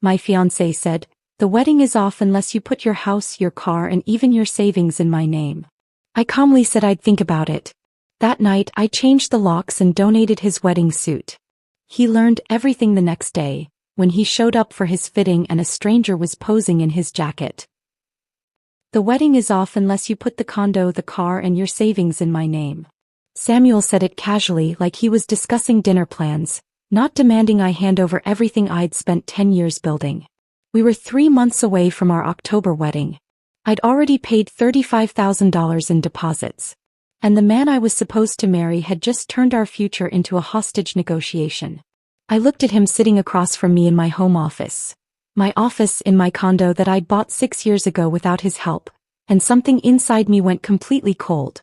my fiancé said. "The wedding is off unless you put your house, your car, and even your savings in my name." I calmly said I'd think about it. That night, I changed the locks and donated his wedding suit. He learned everything the next day, when he showed up for his fitting and a stranger was posing in his jacket. "The wedding is off unless you put the condo, the car, and your savings in my name." Samuel said it casually, like he was discussing dinner plans, not demanding I hand over everything I'd spent 10 years building. We were 3 months away from our October wedding. I'd already paid $35,000 in deposits. And the man I was supposed to marry had just turned our future into a hostage negotiation. I looked at him sitting across from me in my home office. My office in my condo that I'd bought 6 years ago without his help, and something inside me went completely cold.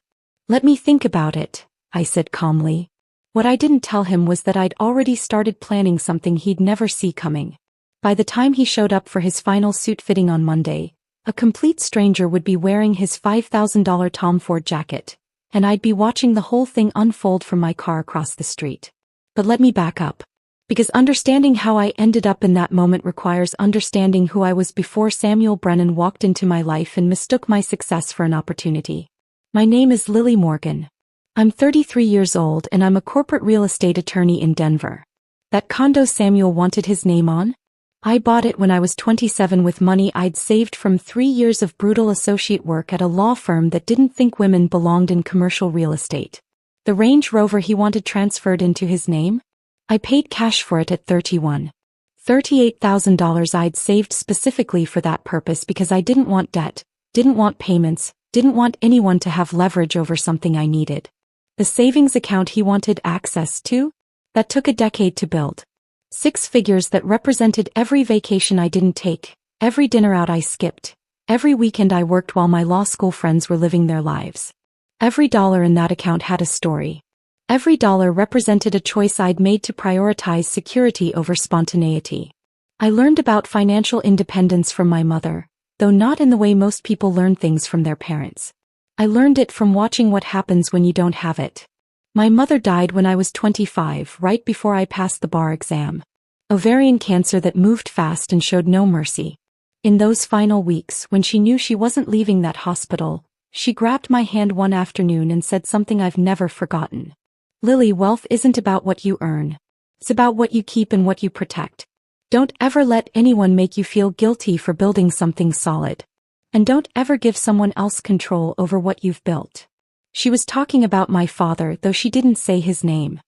"Let me think about it," I said calmly. What I didn't tell him was that I'd already started planning something he'd never see coming. By the time he showed up for his final suit fitting on Monday, a complete stranger would be wearing his $5,000 Tom Ford jacket, and I'd be watching the whole thing unfold from my car across the street. But let me back up. Because understanding how I ended up in that moment requires understanding who I was before Samuel Brennan walked into my life and mistook my success for an opportunity. My name is Lily Morgan. I'm 33 years old and I'm a corporate real estate attorney in Denver. That condo Samuel wanted his name on? I bought it when I was 27 with money I'd saved from 3 years of brutal associate work at a law firm that didn't think women belonged in commercial real estate. The Range Rover he wanted transferred into his name? I paid cash for it at $38,000 I'd saved specifically for that purpose because I didn't want debt, didn't want payments, didn't want anyone to have leverage over something I needed. The savings account he wanted access to? That took a decade to build. 6 figures that represented every vacation I didn't take, every dinner out I skipped, every weekend I worked while my law school friends were living their lives. Every dollar in that account had a story. Every dollar represented a choice I'd made to prioritize security over spontaneity. I learned about financial independence from my mother, though not in the way most people learn things from their parents. I learned it from watching what happens when you don't have it. My mother died when I was 25, right before I passed the bar exam. Ovarian cancer that moved fast and showed no mercy. In those final weeks, when she knew she wasn't leaving that hospital, she grabbed my hand one afternoon and said something I've never forgotten. "Lily, wealth isn't about what you earn. It's about what you keep and what you protect. Don't ever let anyone make you feel guilty for building something solid. And don't ever give someone else control over what you've built." She was talking about my father, though she didn't say his name.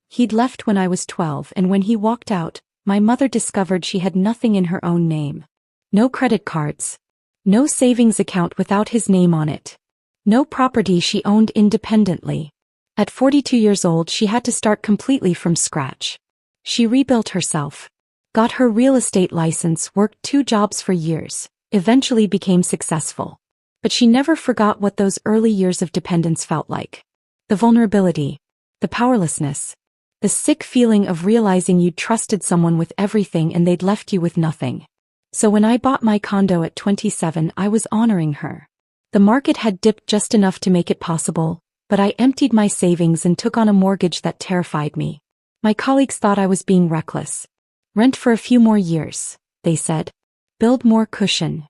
He'd left when I was 12, and when he walked out, my mother discovered she had nothing in her own name. No credit cards. No savings account without his name on it. No property she owned independently. At 42 years old, she had to start completely from scratch. She rebuilt herself. Got her real estate license, worked 2 jobs for years, eventually became successful. But she never forgot what those early years of dependence felt like. The vulnerability. The powerlessness. The sick feeling of realizing you'd trusted someone with everything and they'd left you with nothing. So when I bought my condo at 27, I was honoring her. The market had dipped just enough to make it possible, but I emptied my savings and took on a mortgage that terrified me. My colleagues thought I was being reckless. "Rent for a few more years," they said. "Build more cushion."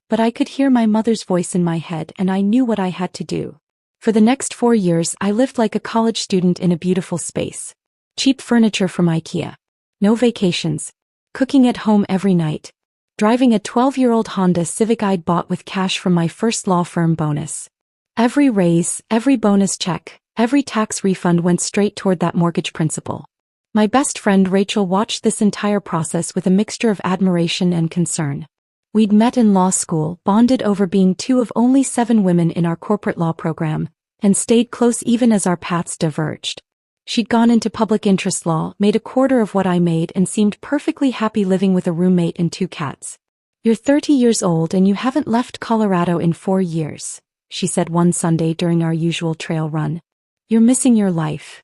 But I could hear my mother's voice in my head and I knew what I had to do. For the next 4 years I lived like a college student in a beautiful space. Cheap furniture from IKEA. No vacations. Cooking at home every night. Driving a 12-year-old Honda Civic I'd bought with cash from my first law firm bonus. Every raise, every bonus check, every tax refund went straight toward that mortgage principal. My best friend Rachel watched this entire process with a mixture of admiration and concern. We'd met in law school, bonded over being 2 of only 7 women in our corporate law program, and stayed close even as our paths diverged. She'd gone into public interest law, made a quarter of what I made, and seemed perfectly happy living with a roommate and 2 cats. "You're 30 years old and you haven't left Colorado in 4 years, she said one Sunday during our usual trail run. "You're missing your life."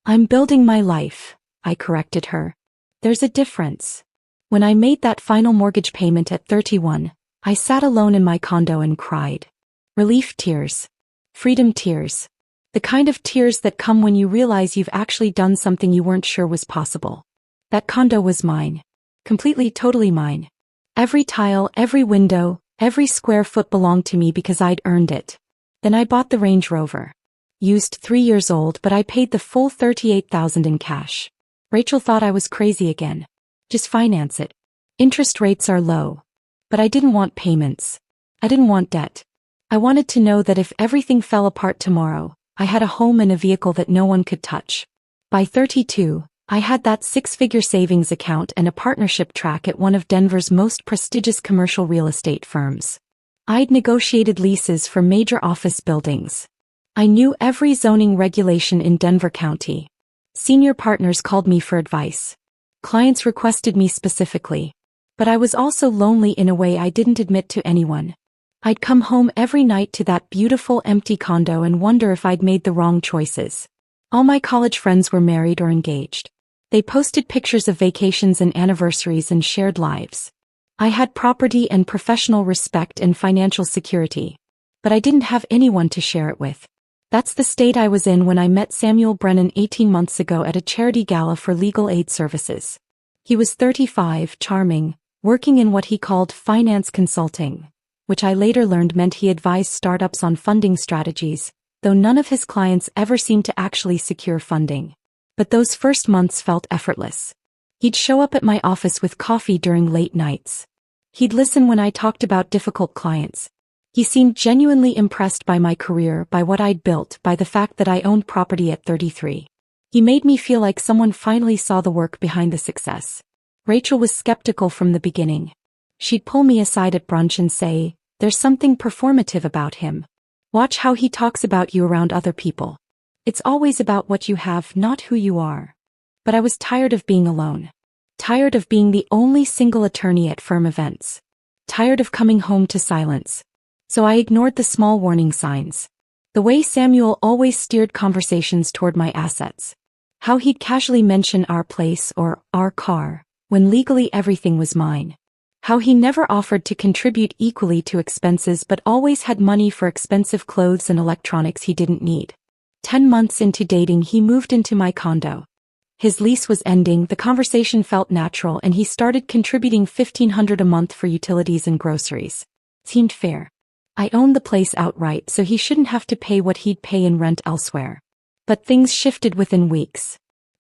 "I'm building my life," I corrected her. "There's a difference." When I made that final mortgage payment at 31, I sat alone in my condo and cried. Relief tears. Freedom tears. The kind of tears that come when you realize you've actually done something you weren't sure was possible. That condo was mine. Completely, totally mine. Every tile, every window, every square foot belonged to me because I'd earned it. Then I bought the Range Rover. Used 3 years old, but I paid the full $38,000 in cash. Rachel thought I was crazy again. Just finance it. Interest rates are low. But I didn't want payments. I didn't want debt. I wanted to know that if everything fell apart tomorrow, I had a home and a vehicle that no one could touch. By 32, I had that 6-figure savings account and a partnership track at one of Denver's most prestigious commercial real estate firms. I'd negotiated leases for major office buildings. I knew every zoning regulation in Denver County. Senior partners called me for advice. Clients requested me specifically. But I was also lonely in a way I didn't admit to anyone. I'd come home every night to that beautiful empty condo and wonder if I'd made the wrong choices. All my college friends were married or engaged. They posted pictures of vacations and anniversaries and shared lives. I had property and professional respect and financial security. But I didn't have anyone to share it with. That's the state I was in when I met Samuel Brennan 18 months ago at a charity gala for legal aid services. He was 35, charming, working in what he called finance consulting, which I later learned meant he advised startups on funding strategies, though none of his clients ever seemed to actually secure funding. But those first months felt effortless. He'd show up at my office with coffee during late nights. He'd listen when I talked about difficult clients. He seemed genuinely impressed by my career, by what I'd built, by the fact that I owned property at 33. He made me feel like someone finally saw the work behind the success. Rachel was skeptical from the beginning. She'd pull me aside at brunch and say, "There's something performative about him. Watch how he talks about you around other people. It's always about what you have, not who you are." But I was tired of being alone. Tired of being the only single attorney at firm events. Tired of coming home to silence. So I ignored the small warning signs. The way Samuel always steered conversations toward my assets. How he'd casually mention our place or our car, when legally everything was mine. How he never offered to contribute equally to expenses but always had money for expensive clothes and electronics he didn't need. 10 months into dating, he moved into my condo. His lease was ending, the conversation felt natural, and he started contributing $1,500 a month for utilities and groceries. Seemed fair. I owned the place outright, so he shouldn't have to pay what he'd pay in rent elsewhere. But things shifted within weeks.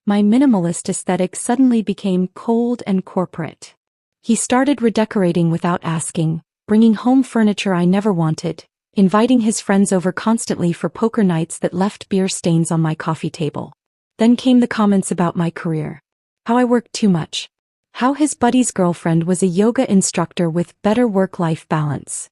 My minimalist aesthetic suddenly became cold and corporate. He started redecorating without asking, bringing home furniture I never wanted, inviting his friends over constantly for poker nights that left beer stains on my coffee table. Then came the comments about my career. How I worked too much. How his buddy's girlfriend was a yoga instructor with better work-life balance.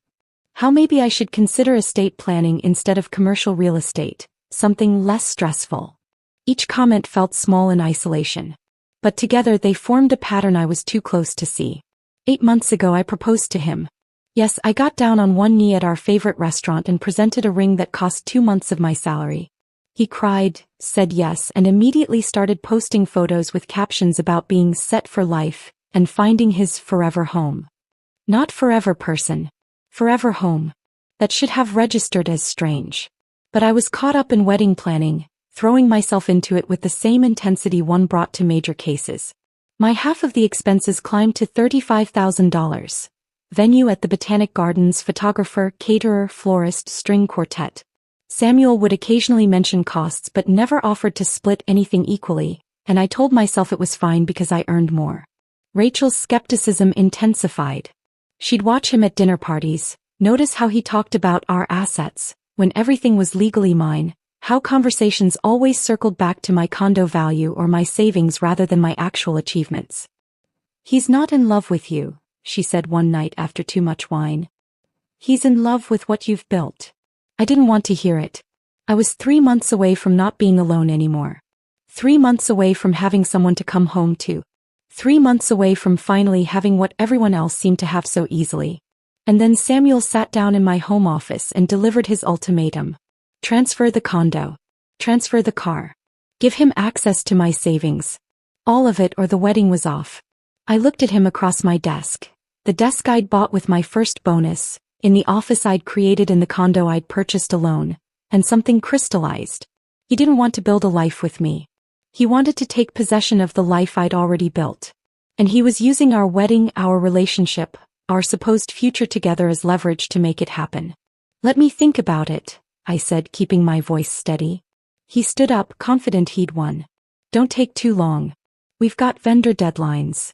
How maybe I should consider estate planning instead of commercial real estate, something less stressful. Each comment felt small in isolation. But together they formed a pattern I was too close to see. 8 months ago I proposed to him. Yes, I got down on one knee at our favorite restaurant and presented a ring that cost 2 months of my salary. He cried, said yes, and immediately started posting photos with captions about being set for life and finding his forever home. Not forever person. Forever home. That should have registered as strange. But I was caught up in wedding planning, throwing myself into it with the same intensity one brought to major cases. My half of the expenses climbed to $35,000. Venue at the Botanic Gardens, photographer, caterer, florist, string quartet. Samuel would occasionally mention costs but never offered to split anything equally, and I told myself it was fine because I earned more. Rachel's skepticism intensified. She'd watch him at dinner parties, notice how he talked about our assets, when everything was legally mine, how conversations always circled back to my condo value or my savings rather than my actual achievements. "He's not in love with you," she said one night after too much wine. "He's in love with what you've built." I didn't want to hear it. I was 3 months away from not being alone anymore. 3 months away from having someone to come home to. 3 months away from finally having what everyone else seemed to have so easily. And then Samuel sat down in my home office and delivered his ultimatum. Transfer the condo. Transfer the car. Give him access to my savings. All of it or the wedding was off. I looked at him across my desk. The desk I'd bought with my first bonus, in the office I'd created in the condo I'd purchased alone, and something crystallized. He didn't want to build a life with me. He wanted to take possession of the life I'd already built. And he was using our wedding, our relationship, our supposed future together as leverage to make it happen. Let me think about it, I said, keeping my voice steady. He stood up, confident he'd won. Don't take too long. We've got vendor deadlines.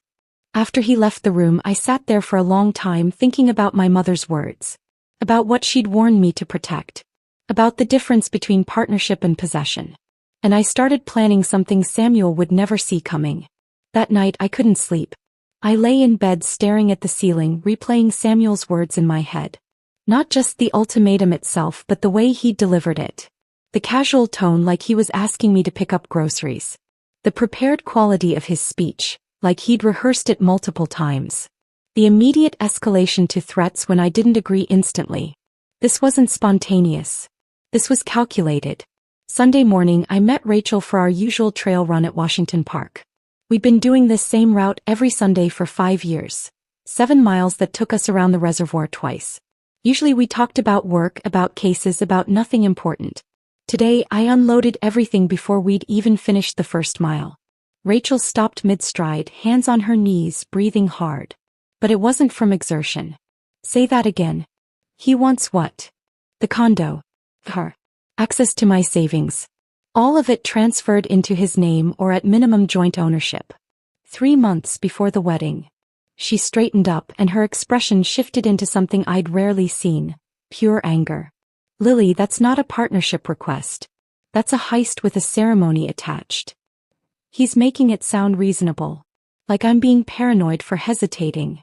After he left the room, I sat there for a long time thinking about my mother's words. About what she'd warned me to protect. About the difference between partnership and possession. And I started planning something Samuel would never see coming. That night I couldn't sleep. I lay in bed staring at the ceiling, replaying Samuel's words in my head. Not just the ultimatum itself, but the way he'd delivered it. The casual tone, like he was asking me to pick up groceries. The prepared quality of his speech, like he'd rehearsed it multiple times. The immediate escalation to threats when I didn't agree instantly. This wasn't spontaneous. This was calculated. Sunday morning I met Rachel for our usual trail run at Washington Park. We'd been doing this same route every Sunday for 5 years. 7 miles that took us around the reservoir twice. Usually we talked about work, about cases, about nothing important. Today I unloaded everything before we'd even finished the first mile. Rachel stopped mid-stride, hands on her knees, breathing hard. But it wasn't from exertion. Say that again. He wants what? The condo. Her. Access to my savings. All of it transferred into his name or at minimum joint ownership. 3 months before the wedding. She straightened up and her expression shifted into something I'd rarely seen. Pure anger. Lily, that's not a partnership request. That's a heist with a ceremony attached. He's making it sound reasonable. Like I'm being paranoid for hesitating.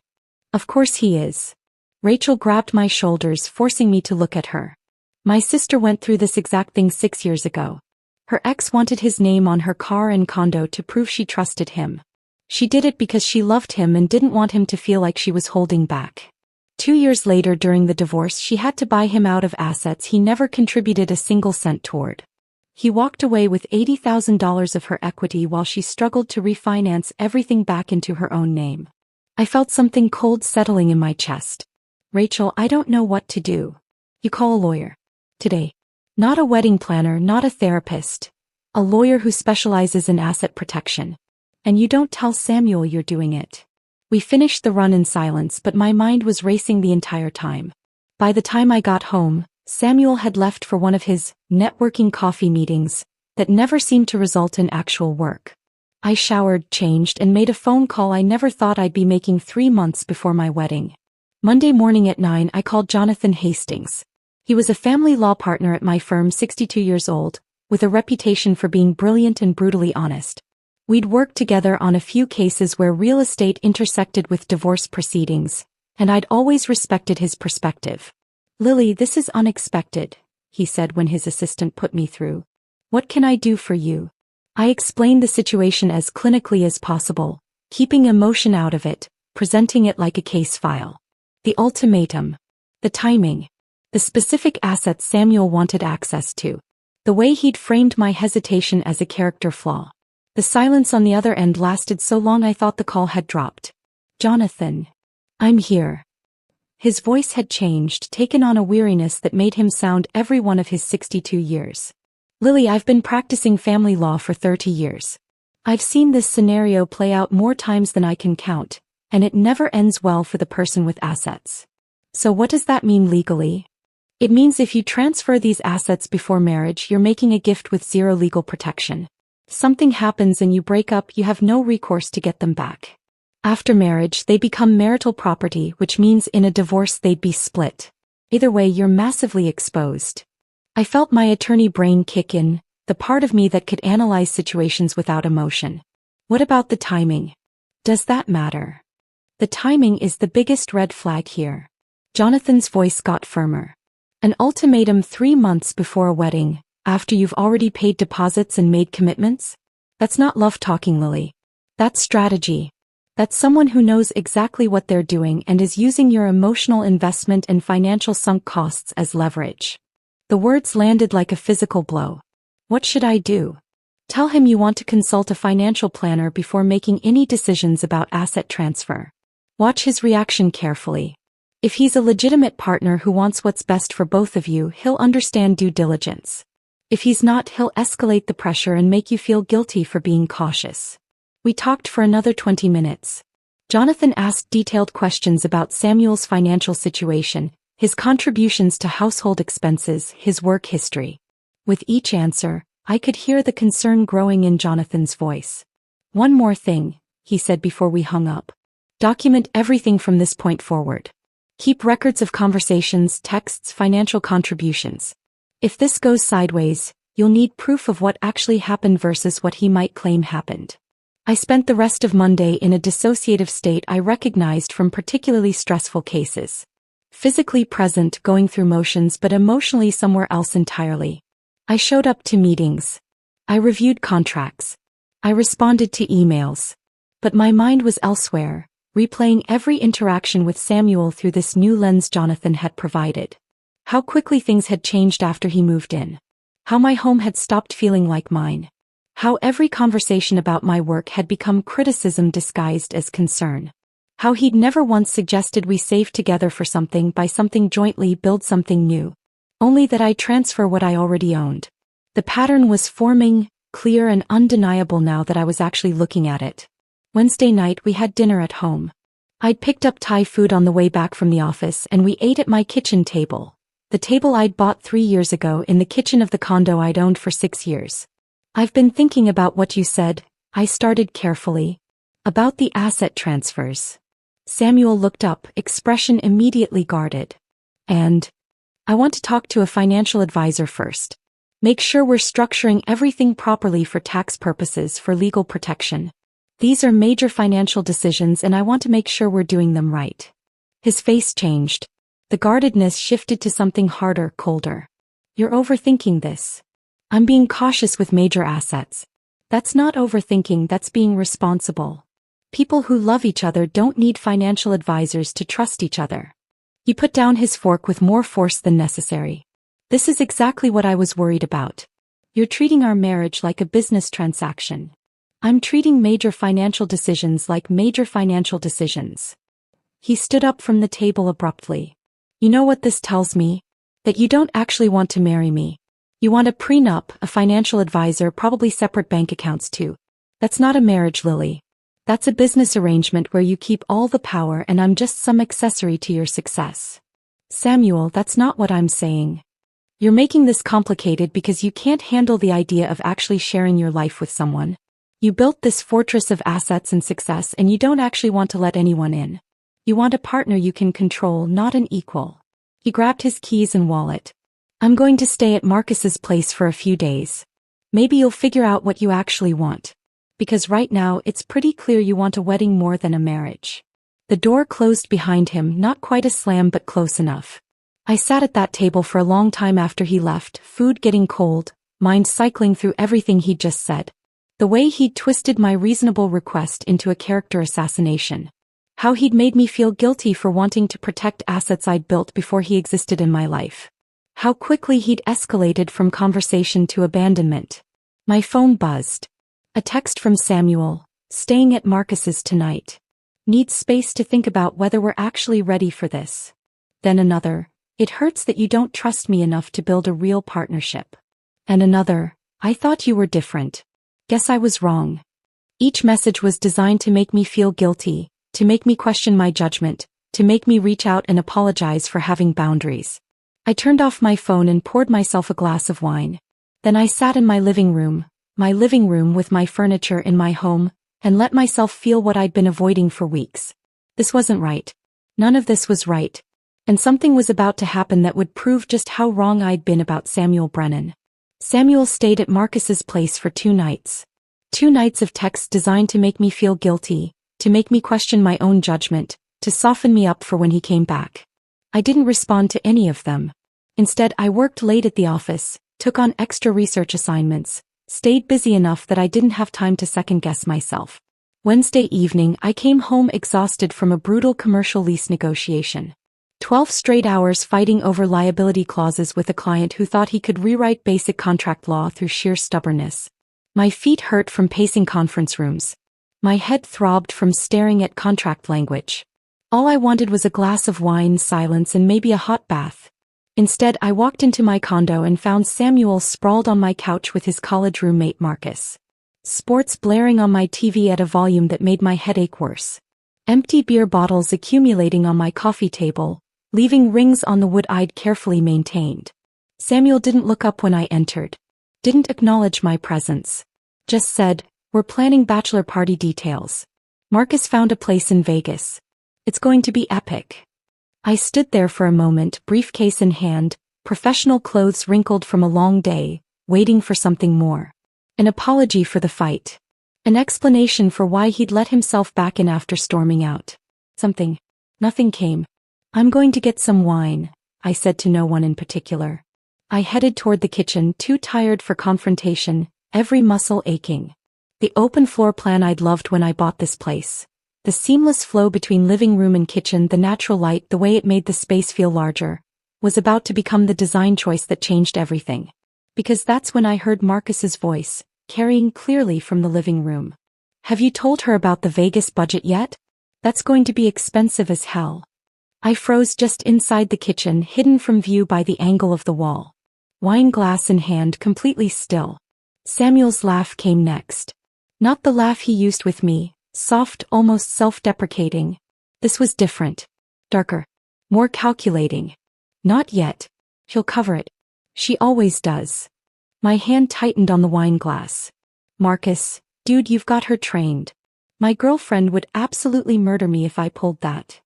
Of course he is. Rachel grabbed my shoulders, forcing me to look at her. My sister went through this exact thing 6 years ago. Her ex wanted his name on her car and condo to prove she trusted him. She did it because she loved him and didn't want him to feel like she was holding back. 2 years later, during the divorce, she had to buy him out of assets he never contributed a single cent toward. He walked away with $80,000 of her equity while she struggled to refinance everything back into her own name. I felt something cold settling in my chest. Rachel, I don't know what to do. You call a lawyer. Today. Not a wedding planner, not a therapist. A lawyer who specializes in asset protection. And you don't tell Samuel you're doing it. We finished the run in silence, but my mind was racing the entire time. By the time I got home, Samuel had left for one of his networking coffee meetings that never seemed to result in actual work. I showered, changed, and made a phone call I never thought I'd be making 3 months before my wedding. Monday morning at 9, I called Jonathan Hastings. He was a family law partner at my firm, 62 years old, with a reputation for being brilliant and brutally honest. We'd worked together on a few cases where real estate intersected with divorce proceedings, and I'd always respected his perspective. Lily, this is unexpected, he said when his assistant put me through. What can I do for you? I explained the situation as clinically as possible, keeping emotion out of it, presenting it like a case file. The ultimatum. The timing. The specific assets Samuel wanted access to. The way he'd framed my hesitation as a character flaw. The silence on the other end lasted so long I thought the call had dropped. Jonathan. I'm here. His voice had changed, taken on a weariness that made him sound every one of his 62 years. Lily, I've been practicing family law for 30 years. I've seen this scenario play out more times than I can count, and it never ends well for the person with assets. So what does that mean legally? It means if you transfer these assets before marriage, you're making a gift with zero legal protection. Something happens and you break up, you have no recourse to get them back. After marriage, they become marital property, which means in a divorce they'd be split. Either way, you're massively exposed. I felt my attorney brain kick in, the part of me that could analyze situations without emotion. What about the timing? Does that matter? The timing is the biggest red flag here. Jonathan's voice got firmer. An ultimatum 3 months before a wedding, after you've already paid deposits and made commitments? That's not love talking, Lily. That's strategy. That's someone who knows exactly what they're doing and is using your emotional investment and financial sunk costs as leverage. The words landed like a physical blow. What should I do? Tell him you want to consult a financial planner before making any decisions about asset transfer. Watch his reaction carefully. If he's a legitimate partner who wants what's best for both of you, he'll understand due diligence. If he's not, he'll escalate the pressure and make you feel guilty for being cautious. We talked for another 20 minutes. Jonathan asked detailed questions about Samuel's financial situation, his contributions to household expenses, his work history. With each answer, I could hear the concern growing in Jonathan's voice. "One more thing," he said before we hung up. "Document everything from this point forward. Keep records of conversations, texts, financial contributions. If this goes sideways, you'll need proof of what actually happened versus what he might claim happened." I spent the rest of Monday in a dissociative state I recognized from particularly stressful cases. Physically present, going through motions, but emotionally somewhere else entirely. I showed up to meetings. I reviewed contracts. I responded to emails. But my mind was elsewhere, replaying every interaction with Samuel through this new lens Jonathan had provided. How quickly things had changed after he moved in. How my home had stopped feeling like mine. How every conversation about my work had become criticism disguised as concern. How he'd never once suggested we save together for something, buy something jointly, build something new. Only that I transfer what I already owned. The pattern was forming, clear and undeniable now that I was actually looking at it. Wednesday night we had dinner at home. I'd picked up Thai food on the way back from the office and we ate at my kitchen table. The table I'd bought 3 years ago in the kitchen of the condo I'd owned for 6 years. "I've been thinking about what you said," I started carefully. "About the asset transfers." Samuel looked up, expression immediately guarded. "And I want to talk to a financial advisor first. Make sure we're structuring everything properly for tax purposes, for legal protection. These are major financial decisions and I want to make sure we're doing them right." His face changed. The guardedness shifted to something harder, colder. "You're overthinking this. I'm being cautious with major assets." "That's not overthinking, that's being responsible. People who love each other don't need financial advisors to trust each other." He put down his fork with more force than necessary. "This is exactly what I was worried about. You're treating our marriage like a business transaction. I'm treating major financial decisions like major financial decisions." He stood up from the table abruptly. "You know what this tells me? That you don't actually want to marry me. You want a prenup, a financial advisor, probably separate bank accounts too. That's not a marriage, Lily. That's a business arrangement where you keep all the power and I'm just some accessory to your success." "Samuel, that's not what I'm saying. You're making this complicated because you can't handle the idea of actually sharing your life with someone. You built this fortress of assets and success and you don't actually want to let anyone in. You want a partner you can control, not an equal." He grabbed his keys and wallet. "I'm going to stay at Marcus's place for a few days. Maybe you'll figure out what you actually want. Because right now it's pretty clear you want a wedding more than a marriage." The door closed behind him, not quite a slam but close enough. I sat at that table for a long time after he left, food getting cold, mind cycling through everything he'd just said. The way he'd twisted my reasonable request into a character assassination. How he'd made me feel guilty for wanting to protect assets I'd built before he existed in my life. How quickly he'd escalated from conversation to abandonment. My phone buzzed. A text from Samuel, "Staying at Marcus's tonight. Need space to think about whether we're actually ready for this." Then another, "It hurts that you don't trust me enough to build a real partnership." And another, "I thought you were different. Guess I was wrong." Each message was designed to make me feel guilty, to make me question my judgment, to make me reach out and apologize for having boundaries. I turned off my phone and poured myself a glass of wine. Then I sat in my living room with my furniture in my home, and let myself feel what I'd been avoiding for weeks. This wasn't right. None of this was right. And something was about to happen that would prove just how wrong I'd been about Samuel Brennan. Samuel stayed at Marcus's place for 2 nights. 2 nights of texts designed to make me feel guilty, to make me question my own judgment, to soften me up for when he came back. I didn't respond to any of them. Instead, I worked late at the office, took on extra research assignments, stayed busy enough that I didn't have time to second-guess myself. Wednesday evening, I came home exhausted from a brutal commercial lease negotiation. 12 straight hours fighting over liability clauses with a client who thought he could rewrite basic contract law through sheer stubbornness. My feet hurt from pacing conference rooms. My head throbbed from staring at contract language. All I wanted was a glass of wine, silence, and maybe a hot bath. Instead, I walked into my condo and found Samuel sprawled on my couch with his college roommate Marcus. Sports blaring on my TV at a volume that made my headache worse. Empty beer bottles accumulating on my coffee table, leaving rings on the wood I'd carefully maintained. Samuel didn't look up when I entered. Didn't acknowledge my presence. Just said, "We're planning bachelor party details. Marcus found a place in Vegas. It's going to be epic." I stood there for a moment, briefcase in hand, professional clothes wrinkled from a long day, waiting for something more. An apology for the fight. An explanation for why he'd let himself back in after storming out. Something. Nothing came. "I'm going to get some wine," I said to no one in particular. I headed toward the kitchen, too tired for confrontation, every muscle aching. The open floor plan I'd loved when I bought this place. The seamless flow between living room and kitchen, the natural light, the way it made the space feel larger, was about to become the design choice that changed everything. Because that's when I heard Marcus's voice, carrying clearly from the living room. "Have you told her about the Vegas budget yet? That's going to be expensive as hell." I froze just inside the kitchen, hidden from view by the angle of the wall. Wine glass in hand, completely still. Samuel's laugh came next. Not the laugh he used with me, soft, almost self-deprecating. This was different. Darker. More calculating. "Not yet. She'll cover it. She always does." My hand tightened on the wine glass. "Marcus, dude, you've got her trained. My girlfriend would absolutely murder me if I pulled that."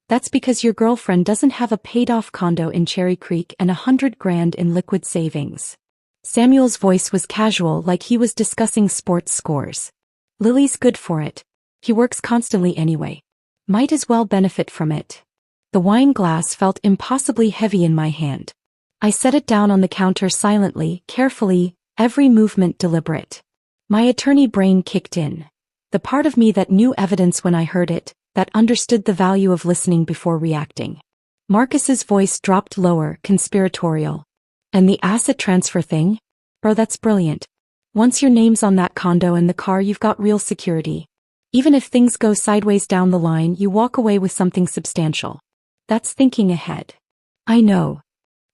"That's because your girlfriend doesn't have a paid-off condo in Cherry Creek and $100,000 in liquid savings." Samuel's voice was casual, like he was discussing sports scores. "Lily's good for it. He works constantly anyway. Might as well benefit from it." The wine glass felt impossibly heavy in my hand. I set it down on the counter silently, carefully, every movement deliberate. My attorney brain kicked in. The part of me that knew evidence when I heard it, that understood the value of listening before reacting. Marcus's voice dropped lower, conspiratorial. "And the asset transfer thing? Bro, that's brilliant. Once your name's on that condo and the car, you've got real security. Even if things go sideways down the line, you walk away with something substantial. That's thinking ahead." "I know."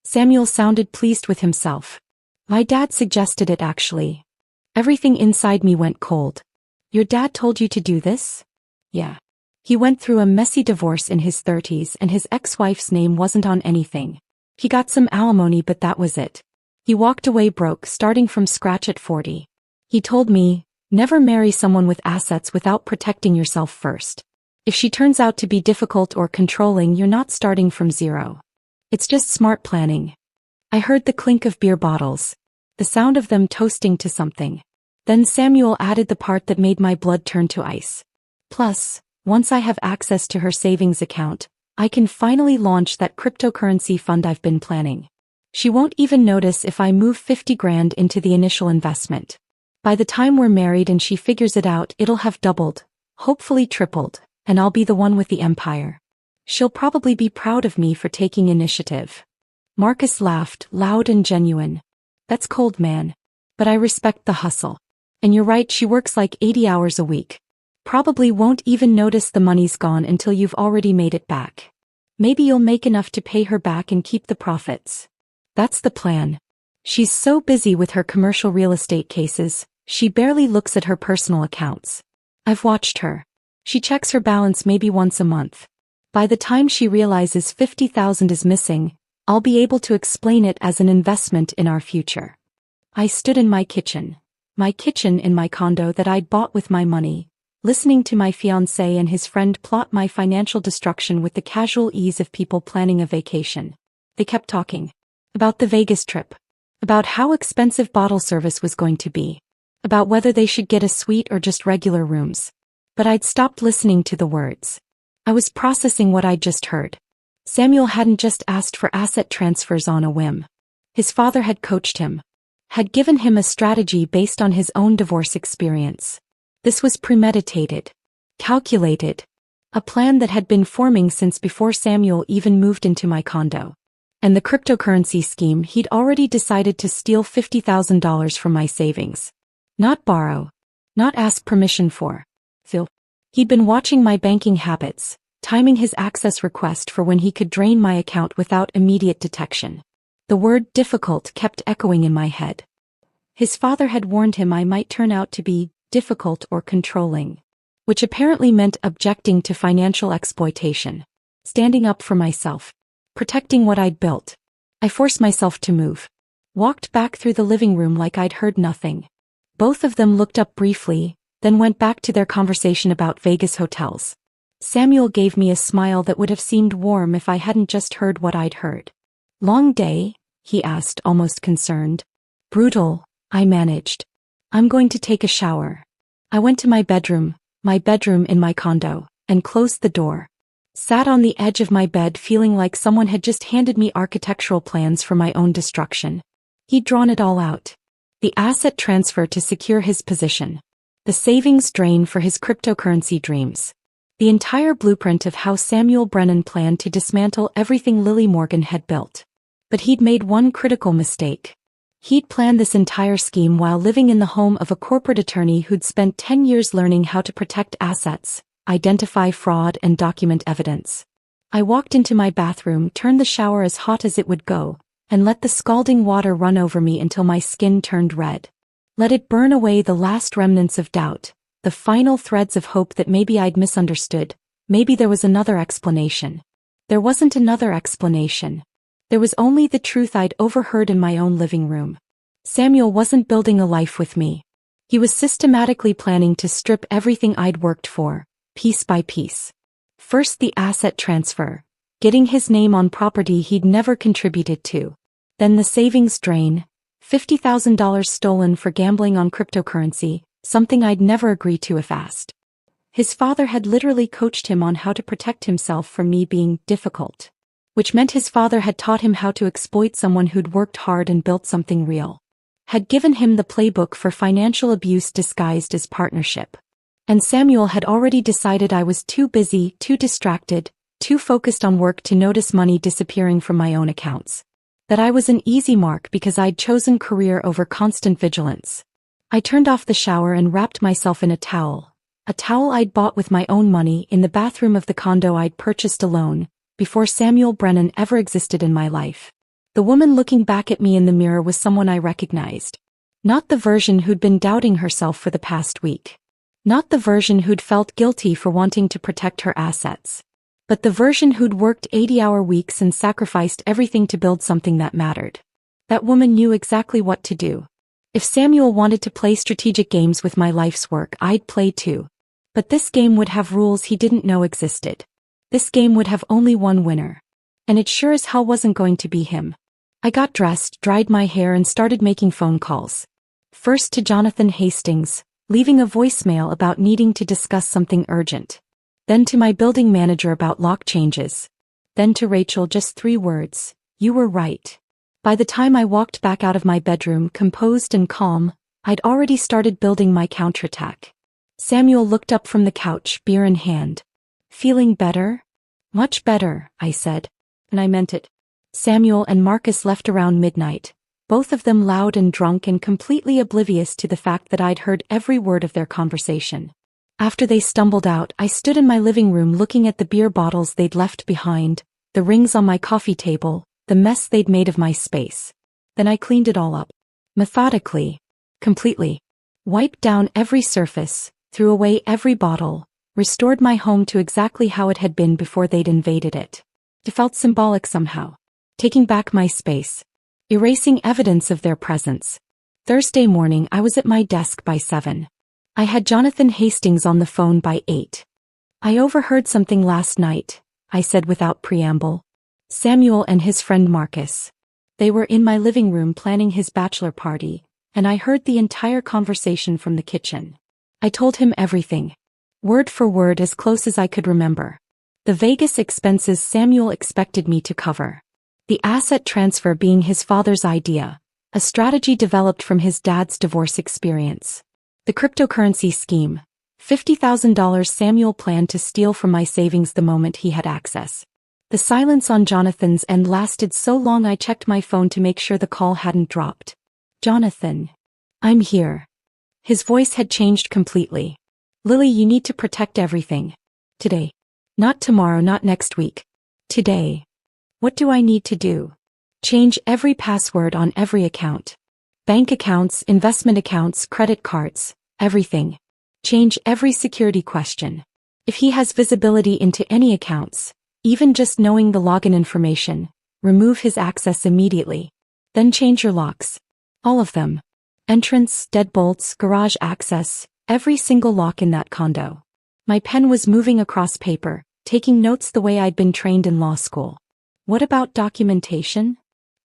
Samuel sounded pleased with himself. "My dad suggested it, actually." Everything inside me went cold. "Your dad told you to do this?" "Yeah. He went through a messy divorce in his 30s and his ex-wife's name wasn't on anything. He got some alimony, but that was it. He walked away broke, starting from scratch at 40. He told me, never marry someone with assets without protecting yourself first. If she turns out to be difficult or controlling, you're not starting from zero. It's just smart planning." I heard the clink of beer bottles, the sound of them toasting to something. Then Samuel added the part that made my blood turn to ice. "Plus, once I have access to her savings account, I can finally launch that cryptocurrency fund I've been planning. She won't even notice if I move 50 grand into the initial investment. By the time we're married and she figures it out, it'll have doubled, hopefully tripled, and I'll be the one with the empire. She'll probably be proud of me for taking initiative." Marcus laughed, loud and genuine. "That's cold, man. But I respect the hustle. And you're right, she works like 80 hours a week. Probably won't even notice the money's gone until you've already made it back. Maybe you'll make enough to pay her back and keep the profits. That's the plan. She's so busy with her commercial real estate cases, she barely looks at her personal accounts. I've watched her. She checks her balance maybe once a month. By the time she realizes 50,000 is missing, I'll be able to explain it as an investment in our future." I stood in my kitchen in my condo that I'd bought with my money, listening to my fiancé and his friend plot my financial destruction with the casual ease of people planning a vacation. They kept talking. About the Vegas trip. About how expensive bottle service was going to be. About whether they should get a suite or just regular rooms. But I'd stopped listening to the words. I was processing what I'd just heard. Samuel hadn't just asked for asset transfers on a whim. His father had coached him. Had given him a strategy based on his own divorce experience. This was premeditated. Calculated. A plan that had been forming since before Samuel even moved into my condo. And the cryptocurrency scheme, he'd already decided to steal $50,000 from my savings. Not borrow. Not ask permission for. Phil. He'd been watching my banking habits, timing his access request for when he could drain my account without immediate detection. The word difficult kept echoing in my head. His father had warned him I might turn out to be difficult, or controlling. Which apparently meant objecting to financial exploitation. Standing up for myself. Protecting what I'd built. I forced myself to move. Walked back through the living room like I'd heard nothing. Both of them looked up briefly, then went back to their conversation about Vegas hotels. Samuel gave me a smile that would have seemed warm if I hadn't just heard what I'd heard. Long day? He asked, almost concerned. Brutal, I managed. I'm going to take a shower. I went to my bedroom in my condo, and closed the door. Sat on the edge of my bed feeling like someone had just handed me architectural plans for my own destruction. He'd drawn it all out. The asset transfer to secure his position. The savings drain for his cryptocurrency dreams. The entire blueprint of how Samuel Brennan planned to dismantle everything Lily Morgan had built. But he'd made one critical mistake. He'd planned this entire scheme while living in the home of a corporate attorney who'd spent 10 years learning how to protect assets, identify fraud, and document evidence. I walked into my bathroom, turned the shower as hot as it would go, and let the scalding water run over me until my skin turned red. Let it burn away the last remnants of doubt, the final threads of hope that maybe I'd misunderstood, maybe there was another explanation. There wasn't another explanation. There was only the truth I'd overheard in my own living room. Samuel wasn't building a life with me. He was systematically planning to strip everything I'd worked for, piece by piece. First the asset transfer, getting his name on property he'd never contributed to. Then the savings drain, $50,000 stolen for gambling on cryptocurrency, something I'd never agree to if asked. His father had literally coached him on how to protect himself from me being difficult. Which meant his father had taught him how to exploit someone who'd worked hard and built something real. Had given him the playbook for financial abuse disguised as partnership. And Samuel had already decided I was too busy, too distracted, too focused on work to notice money disappearing from my own accounts. That I was an easy mark because I'd chosen career over constant vigilance. I turned off the shower and wrapped myself in a towel I'd bought with my own money in the bathroom of the condo I'd purchased alone, before Samuel Brennan ever existed in my life. The woman looking back at me in the mirror was someone I recognized. Not the version who'd been doubting herself for the past week. Not the version who'd felt guilty for wanting to protect her assets. But the version who'd worked 80-hour weeks and sacrificed everything to build something that mattered. That woman knew exactly what to do. If Samuel wanted to play strategic games with my life's work, I'd play too. But this game would have rules he didn't know existed. This game would have only one winner. And it sure as hell wasn't going to be him. I got dressed, dried my hair, and started making phone calls. First to Jonathan Hastings, leaving a voicemail about needing to discuss something urgent. Then to my building manager about lock changes. Then to Rachel, just 3 words, "You were right." By the time I walked back out of my bedroom composed and calm, I'd already started building my counterattack. Samuel looked up from the couch, beer in hand. "Feeling better?" "Much better," I said. And I meant it. Samuel and Marcus left around midnight, both of them loud and drunk and completely oblivious to the fact that I'd heard every word of their conversation. After they stumbled out, I stood in my living room looking at the beer bottles they'd left behind, the rings on my coffee table, the mess they'd made of my space. Then I cleaned it all up. Methodically. Completely. Wiped down every surface, threw away every bottle, restored my home to exactly how it had been before they'd invaded it. It felt symbolic somehow. Taking back my space. Erasing evidence of their presence. Thursday morning I was at my desk by 7. I had Jonathan Hastings on the phone by 8. "I overheard something last night," I said without preamble. "Samuel and his friend Marcus. They were in my living room planning his bachelor party, and I heard the entire conversation from the kitchen." I told him everything. Word for word, as close as I could remember. The Vegas expenses Samuel expected me to cover. The asset transfer being his father's idea, a strategy developed from his dad's divorce experience. The cryptocurrency scheme, $50,000 Samuel planned to steal from my savings the moment he had access. The silence on Jonathan's end lasted so long I checked my phone to make sure the call hadn't dropped. "Jonathan. I'm here." His voice had changed completely. "Lily, you need to protect everything. Today. Not tomorrow, not next week. Today." "What do I need to do?" "Change every password on every account. Bank accounts, investment accounts, credit cards, everything. Change every security question. If he has visibility into any accounts, even just knowing the login information, remove his access immediately. Then change your locks. All of them. Entrance, deadbolts, garage access, every single lock in that condo. My pen was moving across paper, taking notes the way I'd been trained in law school. What about documentation?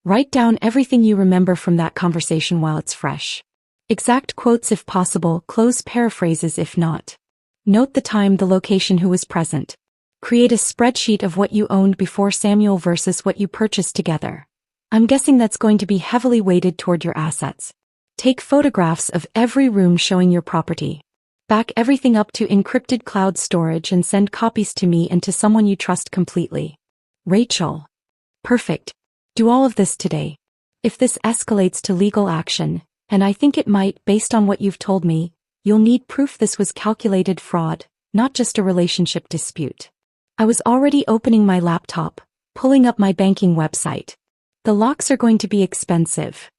Write down everything you remember from that conversation while it's fresh. Exact quotes if possible, close paraphrases if not. Note the time, the location, who was present. Create a spreadsheet of what you owned before Samuel versus what you purchased together. I'm guessing that's going to be heavily weighted toward your assets. Take photographs of every room showing your property. Back everything up to encrypted cloud storage and send copies to me and to someone you trust completely. Rachel. Perfect. Do all of this today. If this escalates to legal action, and I think it might based on what you've told me, you'll need proof this was calculated fraud, not just a relationship dispute. I was already opening my laptop, pulling up my banking website. The locks are going to be expensive.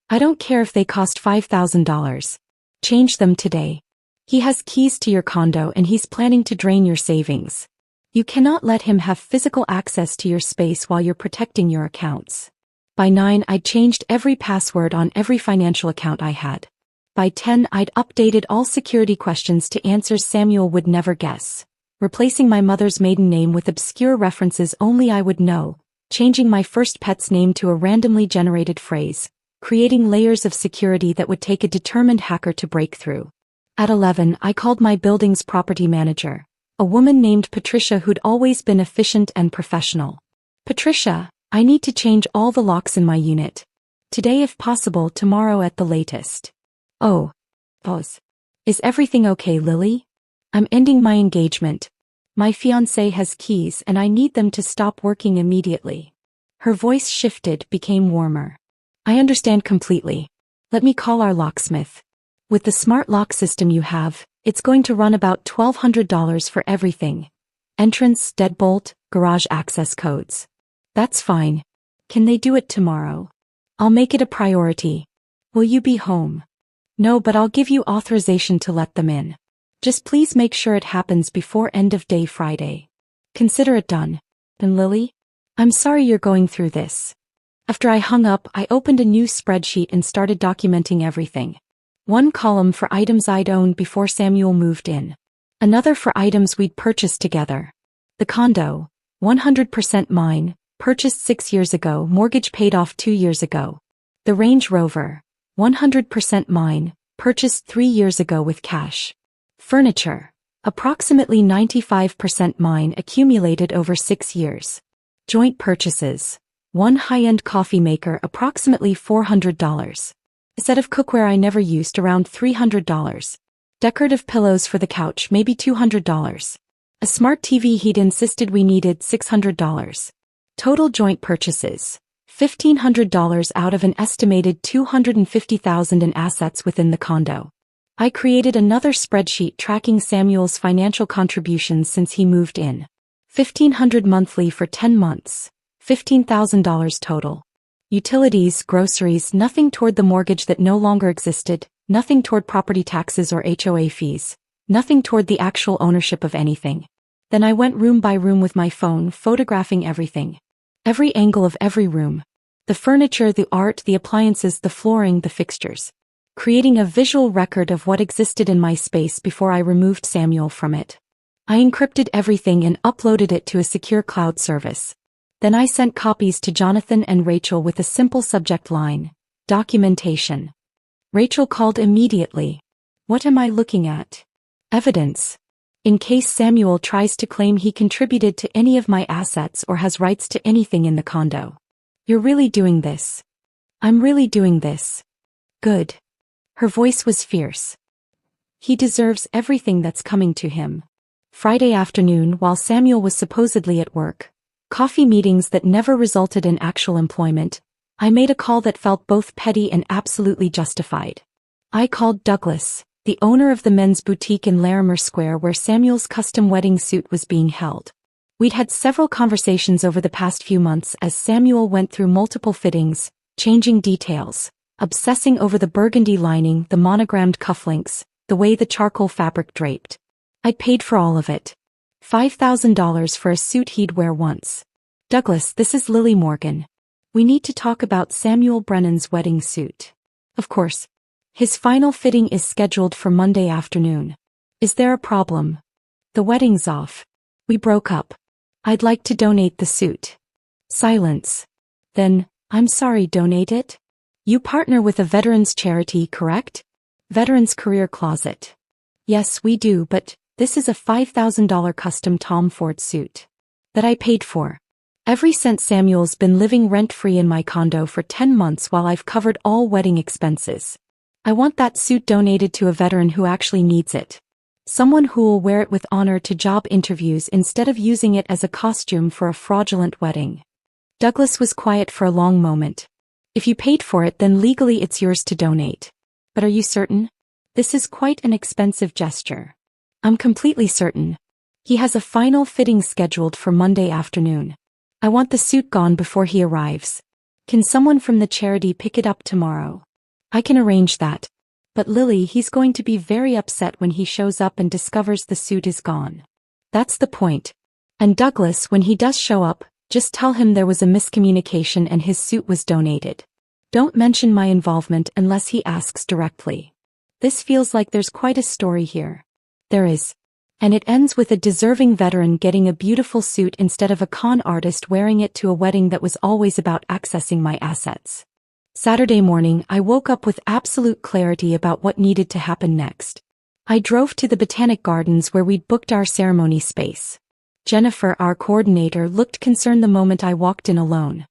I don't care if they cost $5,000. Change them today. He has keys to your condo and he's planning to drain your savings. You cannot let him have physical access to your space while you're protecting your accounts. By 9, I'd changed every password on every financial account I had. By 10, I'd updated all security questions to answers Samuel would never guess, replacing my mother's maiden name with obscure references only I would know, changing my first pet's name to a randomly generated phrase, creating layers of security that would take a determined hacker to break through. At 11, I called my building's property manager, a woman named Patricia who'd always been efficient and professional. Patricia, I need to change all the locks in my unit. Today if possible, tomorrow at the latest. Oh. Pause. Is everything okay, Lily? I'm ending my engagement. My fiancé has keys and I need them to stop working immediately. Her voice shifted, became warmer. I understand completely. Let me call our locksmith. With the smart lock system you have, it's going to run about $1,200 for everything. Entrance, deadbolt, garage access codes. That's fine. Can they do it tomorrow? I'll make it a priority. Will you be home? No, but I'll give you authorization to let them in. Just please make sure it happens before end of day Friday. Consider it done. And Lily? I'm sorry you're going through this. After I hung up, I opened a new spreadsheet and started documenting everything. One column for items I'd owned before Samuel moved in. Another for items we'd purchased together. The condo, 100% mine, purchased 6 years ago, mortgage paid off 2 years ago. The Range Rover, 100% mine, purchased 3 years ago with cash. Furniture, approximately 95% mine, accumulated over 6 years. Joint purchases, one high-end coffee maker, approximately $400. A set of cookware I never used, around $300. Decorative pillows for the couch, maybe $200. A smart TV he'd insisted we needed, $600. Total joint purchases, $1,500 out of an estimated $250,000 in assets within the condo. I created another spreadsheet tracking Samuel's financial contributions since he moved in. $1,500 monthly for 10 months. $15,000 total. Utilities, groceries, nothing toward the mortgage that no longer existed, nothing toward property taxes or HOA fees, nothing toward the actual ownership of anything. Then I went room by room with my phone, photographing everything. Every angle of every room. The furniture, the art, the appliances, the flooring, the fixtures. Creating a visual record of what existed in my space before I removed Samuel from it. I encrypted everything and uploaded it to a secure cloud service. Then I sent copies to Jonathan and Rachel with a simple subject line, documentation. Rachel called immediately. What am I looking at? Evidence. In case Samuel tries to claim he contributed to any of my assets or has rights to anything in the condo. You're really doing this. I'm really doing this. Good. Her voice was fierce. He deserves everything that's coming to him. Friday afternoon, while Samuel was supposedly at work, coffee meetings that never resulted in actual employment, I made a call that felt both petty and absolutely justified. I called Douglas, the owner of the men's boutique in Larimer Square where Samuel's custom wedding suit was being held. We'd had several conversations over the past few months as Samuel went through multiple fittings, changing details, obsessing over the burgundy lining, the monogrammed cufflinks, the way the charcoal fabric draped. I'd paid for all of it. $5,000 for a suit he'd wear once. Douglas, this is Lily Morgan. We need to talk about Samuel Brennan's wedding suit. Of course. His final fitting is scheduled for Monday afternoon. Is there a problem? The wedding's off. We broke up. I'd like to donate the suit. Silence. Then, I'm sorry, donate it? You partner with a veterans charity, correct? Veterans Career Closet. Yes, we do, but this is a $5,000 custom Tom Ford suit that I paid for. Every cent. Samuel's been living rent-free in my condo for 10 months while I've covered all wedding expenses. I want that suit donated to a veteran who actually needs it. Someone who will wear it with honor to job interviews instead of using it as a costume for a fraudulent wedding. Douglas was quiet for a long moment. If you paid for it, then legally it's yours to donate. But are you certain? This is quite an expensive gesture. I'm completely certain. He has a final fitting scheduled for Monday afternoon. I want the suit gone before he arrives. Can someone from the charity pick it up tomorrow? I can arrange that. But Lily, he's going to be very upset when he shows up and discovers the suit is gone. That's the point. And Douglas, when he does show up, just tell him there was a miscommunication and his suit was donated. Don't mention my involvement unless he asks directly. This feels like there's quite a story here. There is. And it ends with a deserving veteran getting a beautiful suit instead of a con artist wearing it to a wedding that was always about accessing my assets. Saturday morning, I woke up with absolute clarity about what needed to happen next. I drove to the Botanic Gardens where we'd booked our ceremony space. Jennifer, our coordinator, looked concerned the moment I walked in alone.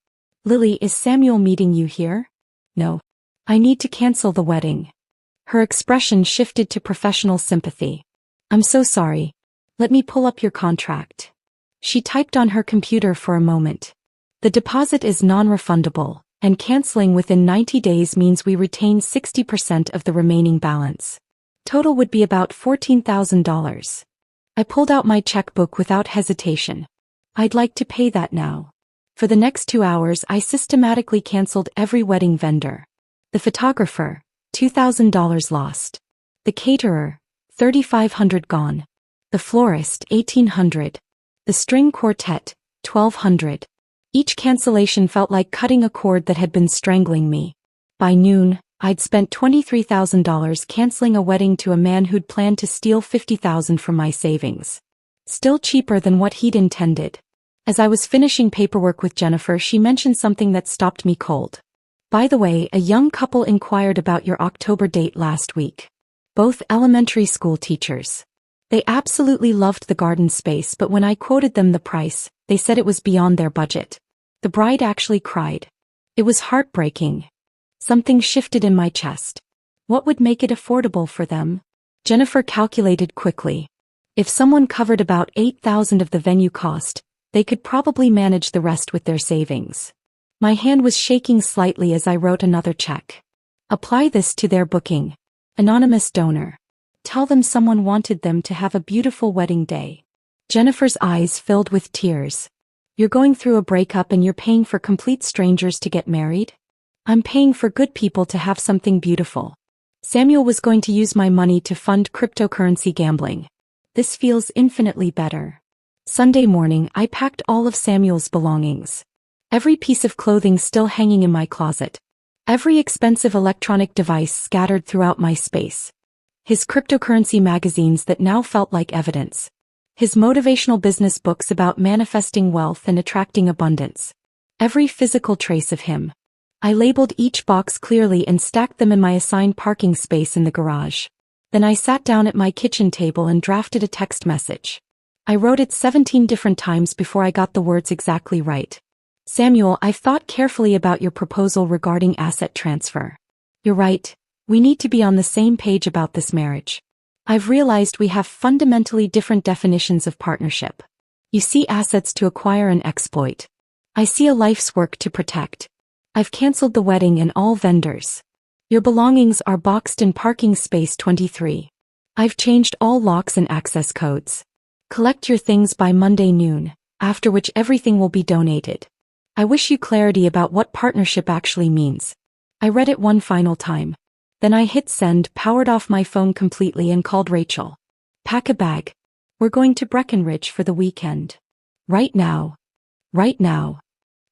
Lily, is Samuel meeting you here? No. I need to cancel the wedding. Her expression shifted to professional sympathy. I'm so sorry. Let me pull up your contract. She typed on her computer for a moment. The deposit is non-refundable, and canceling within 90 days means we retain 60% of the remaining balance. Total would be about $14,000. I pulled out my checkbook without hesitation. I'd like to pay that now. For the next 2 hours, I systematically canceled every wedding vendor. The photographer, $2,000 lost. The caterer, $3,500 gone. The florist, $1,800. The string quartet, $1,200. Each cancellation felt like cutting a cord that had been strangling me. By noon, I'd spent $23,000 canceling a wedding to a man who'd planned to steal $50,000 from my savings. Still cheaper than what he'd intended. As I was finishing paperwork with Jennifer, she mentioned something that stopped me cold. By the way, a young couple inquired about your October date last week. Both elementary school teachers. They absolutely loved the garden space, but when I quoted them the price, they said it was beyond their budget. The bride actually cried. It was heartbreaking. Something shifted in my chest. What would make it affordable for them? Jennifer calculated quickly. If someone covered about $8,000 of the venue cost, they could probably manage the rest with their savings. My hand was shaking slightly as I wrote another check. Apply this to their booking. Anonymous donor. Tell them someone wanted them to have a beautiful wedding day. Jennifer's eyes filled with tears. You're going through a breakup and you're paying for complete strangers to get married? I'm paying for good people to have something beautiful. Samuel was going to use my money to fund cryptocurrency gambling. This feels infinitely better. Sunday morning, I packed all of Samuel's belongings. Every piece of clothing still hanging in my closet. Every expensive electronic device scattered throughout my space. His cryptocurrency magazines that now felt like evidence. His motivational business books about manifesting wealth and attracting abundance. Every physical trace of him. I labeled each box clearly and stacked them in my assigned parking space in the garage. Then I sat down at my kitchen table and drafted a text message. I wrote it 17 different times before I got the words exactly right. Samuel, I've thought carefully about your proposal regarding asset transfer. You're right. We need to be on the same page about this marriage. I've realized we have fundamentally different definitions of partnership. You see assets to acquire and exploit. I see a life's work to protect. I've canceled the wedding and all vendors. Your belongings are boxed in parking space 23. I've changed all locks and access codes. Collect your things by Monday noon, after which everything will be donated. I wish you clarity about what partnership actually means. I read it one final time. Then I hit send, powered off my phone completely and called Rachel. Pack a bag. We're going to Breckenridge for the weekend. Right now. Right now.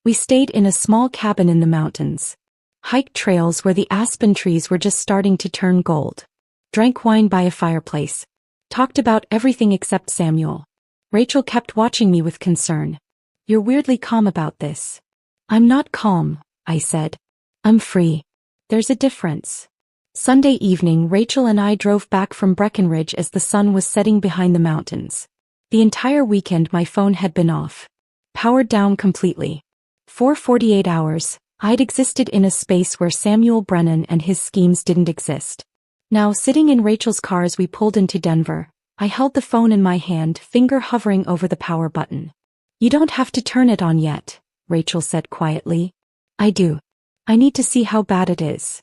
We stayed in a small cabin in the mountains. Hiked trails where the aspen trees were just starting to turn gold. Drank wine by a fireplace. Talked about everything except Samuel. Rachel kept watching me with concern. You're weirdly calm about this. I'm not calm, I said. I'm free. There's a difference. Sunday evening, Rachel and I drove back from Breckenridge as the sun was setting behind the mountains. The entire weekend my phone had been off. Powered down completely. For 48 hours, I'd existed in a space where Samuel Brennan and his schemes didn't exist. Now, sitting in Rachel's car as we pulled into Denver, I held the phone in my hand, finger hovering over the power button. You don't have to turn it on yet, Rachel said quietly. I do. I need to see how bad it is.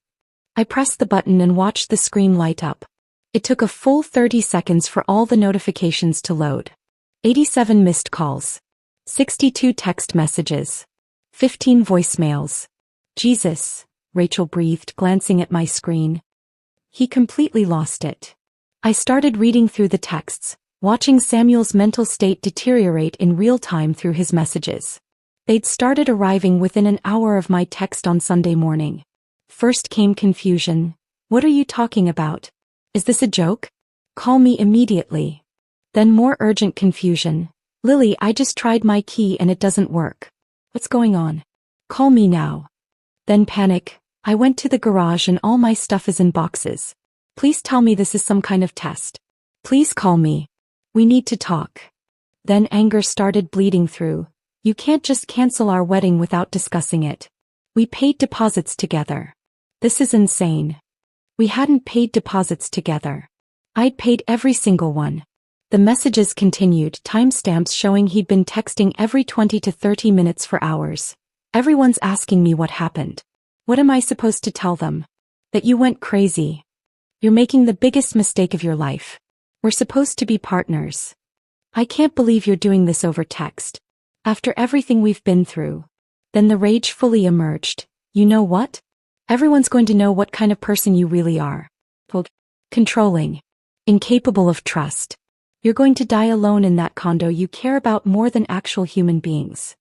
I pressed the button and watched the screen light up. It took a full 30 seconds for all the notifications to load. 87 missed calls. 62 text messages. 15 voicemails. Jesus, Rachel breathed, glancing at my screen. He completely lost it. I started reading through the texts, watching Samuel's mental state deteriorate in real time through his messages. They'd started arriving within an hour of my text on Sunday morning. First came confusion. What are you talking about? Is this a joke? Call me immediately. Then more urgent confusion. Lily, I just tried my key and it doesn't work. What's going on? Call me now. Then panic. I went to the garage and all my stuff is in boxes. Please tell me this is some kind of test. Please call me. We need to talk. Then anger started bleeding through. You can't just cancel our wedding without discussing it. We paid deposits together. This is insane. We hadn't paid deposits together. I'd paid every single one. The messages continued, timestamps showing he'd been texting every 20 to 30 minutes for hours. Everyone's asking me what happened. What am I supposed to tell them? That you went crazy. You're making the biggest mistake of your life. We're supposed to be partners. I can't believe you're doing this over text. After everything we've been through. Then the rage fully emerged. You know what? Everyone's going to know what kind of person you really are. Controlling. Incapable of trust. You're going to die alone in that condo you care about more than actual human beings.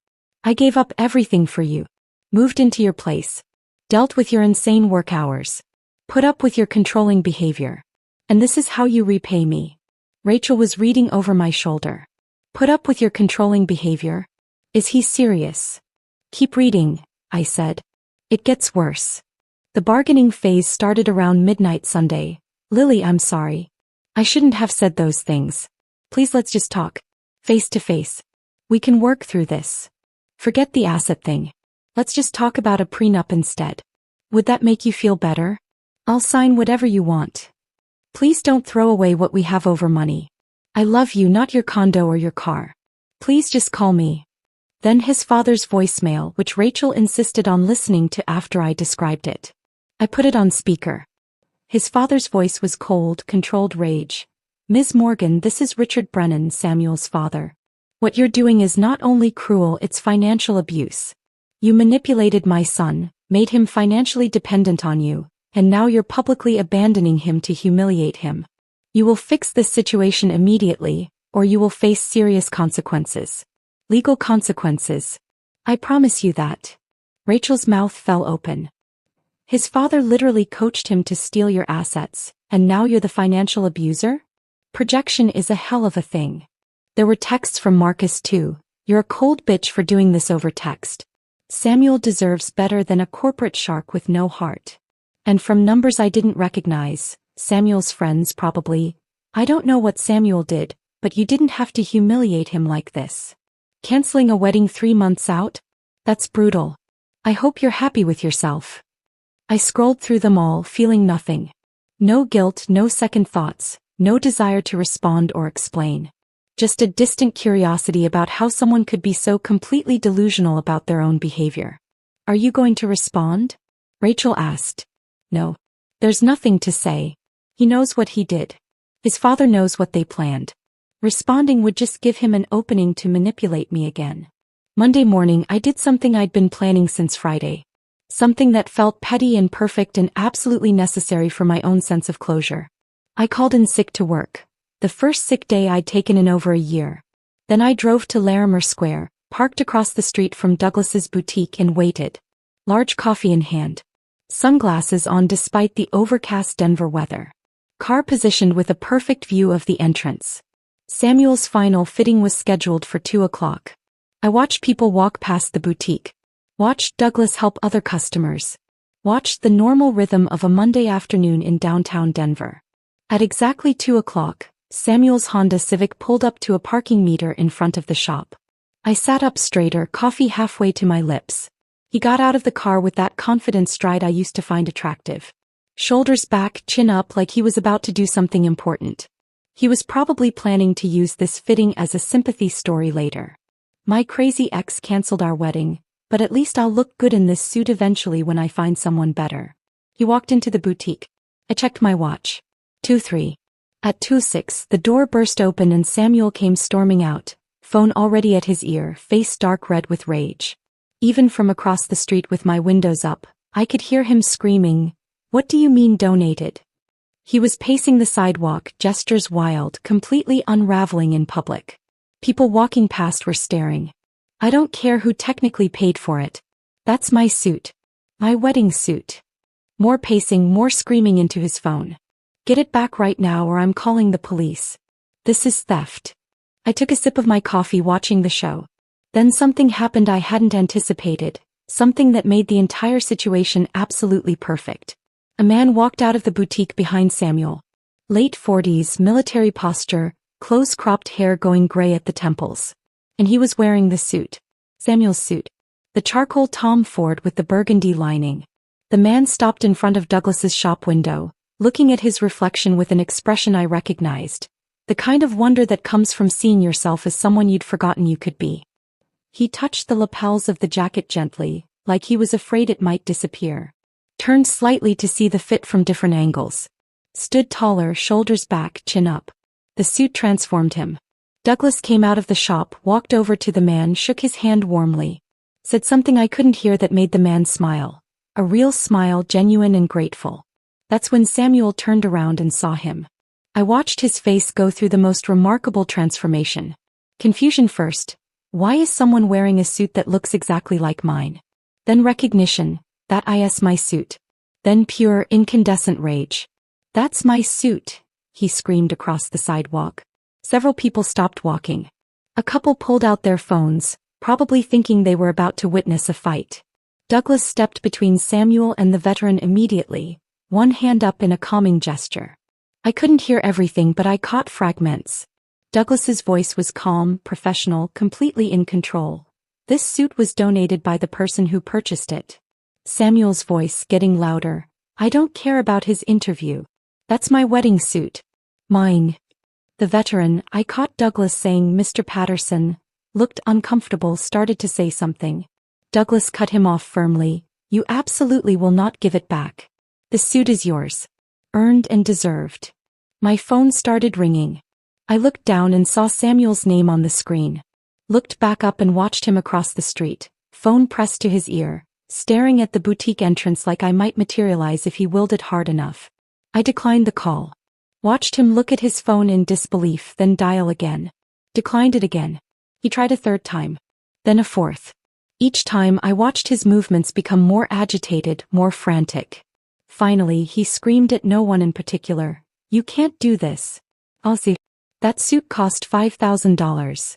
I gave up everything for you. Moved into your place. Dealt with your insane work hours. Put up with your controlling behavior. And this is how you repay me. Rachel was reading over my shoulder. Put up with your controlling behavior? Is he serious? Keep reading, I said. It gets worse. The bargaining phase started around midnight Sunday. Lily, I'm sorry. I shouldn't have said those things. Please let's just talk. Face to face. We can work through this. Forget the asset thing. Let's just talk about a prenup instead. Would that make you feel better? I'll sign whatever you want. Please don't throw away what we have over money. I love you, not your condo or your car. Please just call me. Then his father's voicemail, which Rachel insisted on listening to after I described it. I put it on speaker. His father's voice was cold, controlled rage. Ms. Morgan, this is Richard Brennan, Samuel's father. What you're doing is not only cruel, it's financial abuse. You manipulated my son, made him financially dependent on you, and now you're publicly abandoning him to humiliate him. You will fix this situation immediately, or you will face serious consequences. Legal consequences. I promise you that. Rachel's mouth fell open. His father literally coached him to steal your assets, and now you're the financial abuser? Projection is a hell of a thing. There were texts from Marcus too. You're a cold bitch for doing this over text. Samuel deserves better than a corporate shark with no heart. And from numbers I didn't recognize, Samuel's friends probably. I don't know what Samuel did, but you didn't have to humiliate him like this. Canceling a wedding 3 months out? That's brutal. I hope you're happy with yourself. I scrolled through them all, feeling nothing. No guilt, no second thoughts, no desire to respond or explain. Just a distant curiosity about how someone could be so completely delusional about their own behavior. Are you going to respond? Rachel asked. No. There's nothing to say. He knows what he did. His father knows what they planned. Responding would just give him an opening to manipulate me again. Monday morning I did something I'd been planning since Friday. Something that felt petty and perfect and absolutely necessary for my own sense of closure. I called in sick to work. The first sick day I'd taken in over a year. Then I drove to Larimer Square, parked across the street from Douglas's boutique and waited. Large coffee in hand. Sunglasses on despite the overcast Denver weather. Car positioned with a perfect view of the entrance. Samuel's final fitting was scheduled for 2 o'clock. I watched people walk past the boutique. Watched Douglas help other customers. Watched the normal rhythm of a Monday afternoon in downtown Denver. At exactly 2 o'clock, Samuel's Honda Civic pulled up to a parking meter in front of the shop. I sat up straighter, coffee halfway to my lips. He got out of the car with that confident stride I used to find attractive. Shoulders back, chin up like he was about to do something important. He was probably planning to use this fitting as a sympathy story later. My crazy ex canceled our wedding, but at least I'll look good in this suit eventually when I find someone better. He walked into the boutique. I checked my watch. 2:03. At 2:06, the door burst open and Samuel came storming out, phone already at his ear, face dark red with rage. Even from across the street with my windows up, I could hear him screaming, "What do you mean donated?" He was pacing the sidewalk, gestures wild, completely unraveling in public. People walking past were staring. I don't care who technically paid for it. That's my suit. My wedding suit. More pacing, more screaming into his phone. Get it back right now or I'm calling the police. This is theft. I took a sip of my coffee watching the show. Then something happened I hadn't anticipated, something that made the entire situation absolutely perfect. A man walked out of the boutique behind Samuel. Late 40s, military posture, close-cropped hair going gray at the temples. And he was wearing the suit. Samuel's suit. The charcoal Tom Ford with the burgundy lining. The man stopped in front of Douglas's shop window, looking at his reflection with an expression I recognized. The kind of wonder that comes from seeing yourself as someone you'd forgotten you could be. He touched the lapels of the jacket gently, like he was afraid it might disappear. Turned slightly to see the fit from different angles. Stood taller, shoulders back, chin up. The suit transformed him. Douglas came out of the shop, walked over to the man, shook his hand warmly. Said something I couldn't hear that made the man smile. A real smile, genuine and grateful. That's when Samuel turned around and saw him. I watched his face go through the most remarkable transformation. Confusion first. Why is someone wearing a suit that looks exactly like mine? Then recognition. That is my suit. Then pure, incandescent rage. That's my suit, he screamed across the sidewalk. Several people stopped walking. A couple pulled out their phones, probably thinking they were about to witness a fight. Douglas stepped between Samuel and the veteran immediately, one hand up in a calming gesture. I couldn't hear everything but I caught fragments. Douglas's voice was calm, professional, completely in control. This suit was donated by the person who purchased it. Samuel's voice getting louder. I don't care about his interview. That's my wedding suit. Mine. The veteran, I caught Douglas saying Mr. Patterson, looked uncomfortable, started to say something. Douglas cut him off firmly. You absolutely will not give it back. The suit is yours. Earned and deserved. My phone started ringing. I looked down and saw Samuel's name on the screen. Looked back up and watched him across the street, phone pressed to his ear, staring at the boutique entrance like I might materialize if he willed it hard enough. I declined the call. Watched him look at his phone in disbelief, then dial again. Declined it again. He tried a third time. Then a fourth. Each time I watched his movements become more agitated, more frantic. Finally, he screamed at no one in particular. You can't do this. Ozzy. That suit cost $5,000.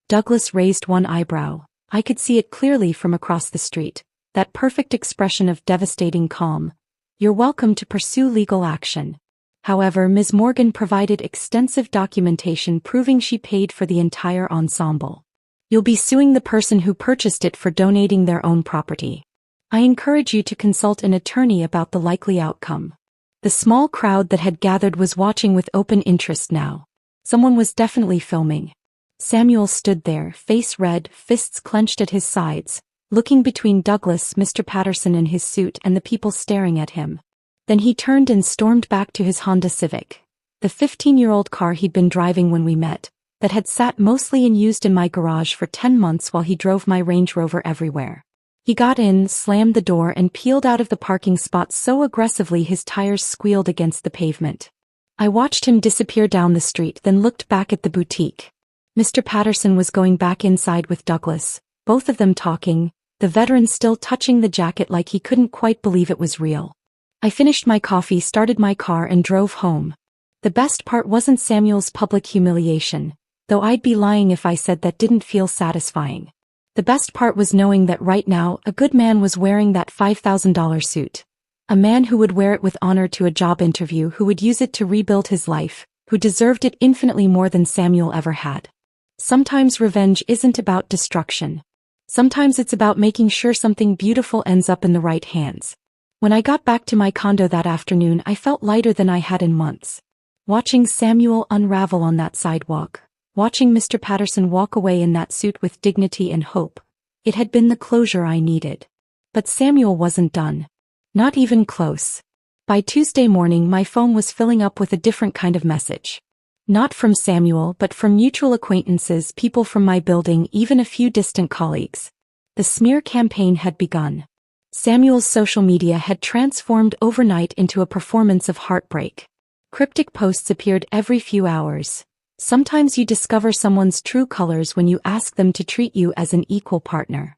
Douglas raised one eyebrow. I could see it clearly from across the street. That perfect expression of devastating calm. You're welcome to pursue legal action. However, Ms. Morgan provided extensive documentation proving she paid for the entire ensemble. You'll be suing the person who purchased it for donating their own property. I encourage you to consult an attorney about the likely outcome. The small crowd that had gathered was watching with open interest now. Someone was definitely filming. Samuel stood there, face red, fists clenched at his sides, looking between Douglas, Mr. Patterson in his suit and the people staring at him. Then he turned and stormed back to his Honda Civic. The 15-year-old car he'd been driving when we met, that had sat mostly unused in my garage for 10 months while he drove my Range Rover everywhere. He got in, slammed the door and peeled out of the parking spot so aggressively his tires squealed against the pavement. I watched him disappear down the street, then looked back at the boutique. Mr. Patterson was going back inside with Douglas, both of them talking, the veteran still touching the jacket like he couldn't quite believe it was real. I finished my coffee, started my car and drove home. The best part wasn't Samuel's public humiliation, though I'd be lying if I said that didn't feel satisfying. The best part was knowing that right now a good man was wearing that $5,000 suit. A man who would wear it with honor to a job interview, who would use it to rebuild his life, who deserved it infinitely more than Samuel ever had. Sometimes revenge isn't about destruction. Sometimes it's about making sure something beautiful ends up in the right hands. When I got back to my condo that afternoon, I felt lighter than I had in months. Watching Samuel unravel on that sidewalk, watching Mr. Patterson walk away in that suit with dignity and hope, it had been the closure I needed. But Samuel wasn't done. Not even close. By Tuesday morning, my phone was filling up with a different kind of message. Not from Samuel, but from mutual acquaintances, people from my building, even a few distant colleagues. The smear campaign had begun. Samuel's social media had transformed overnight into a performance of heartbreak. Cryptic posts appeared every few hours. Sometimes you discover someone's true colors when you ask them to treat you as an equal partner.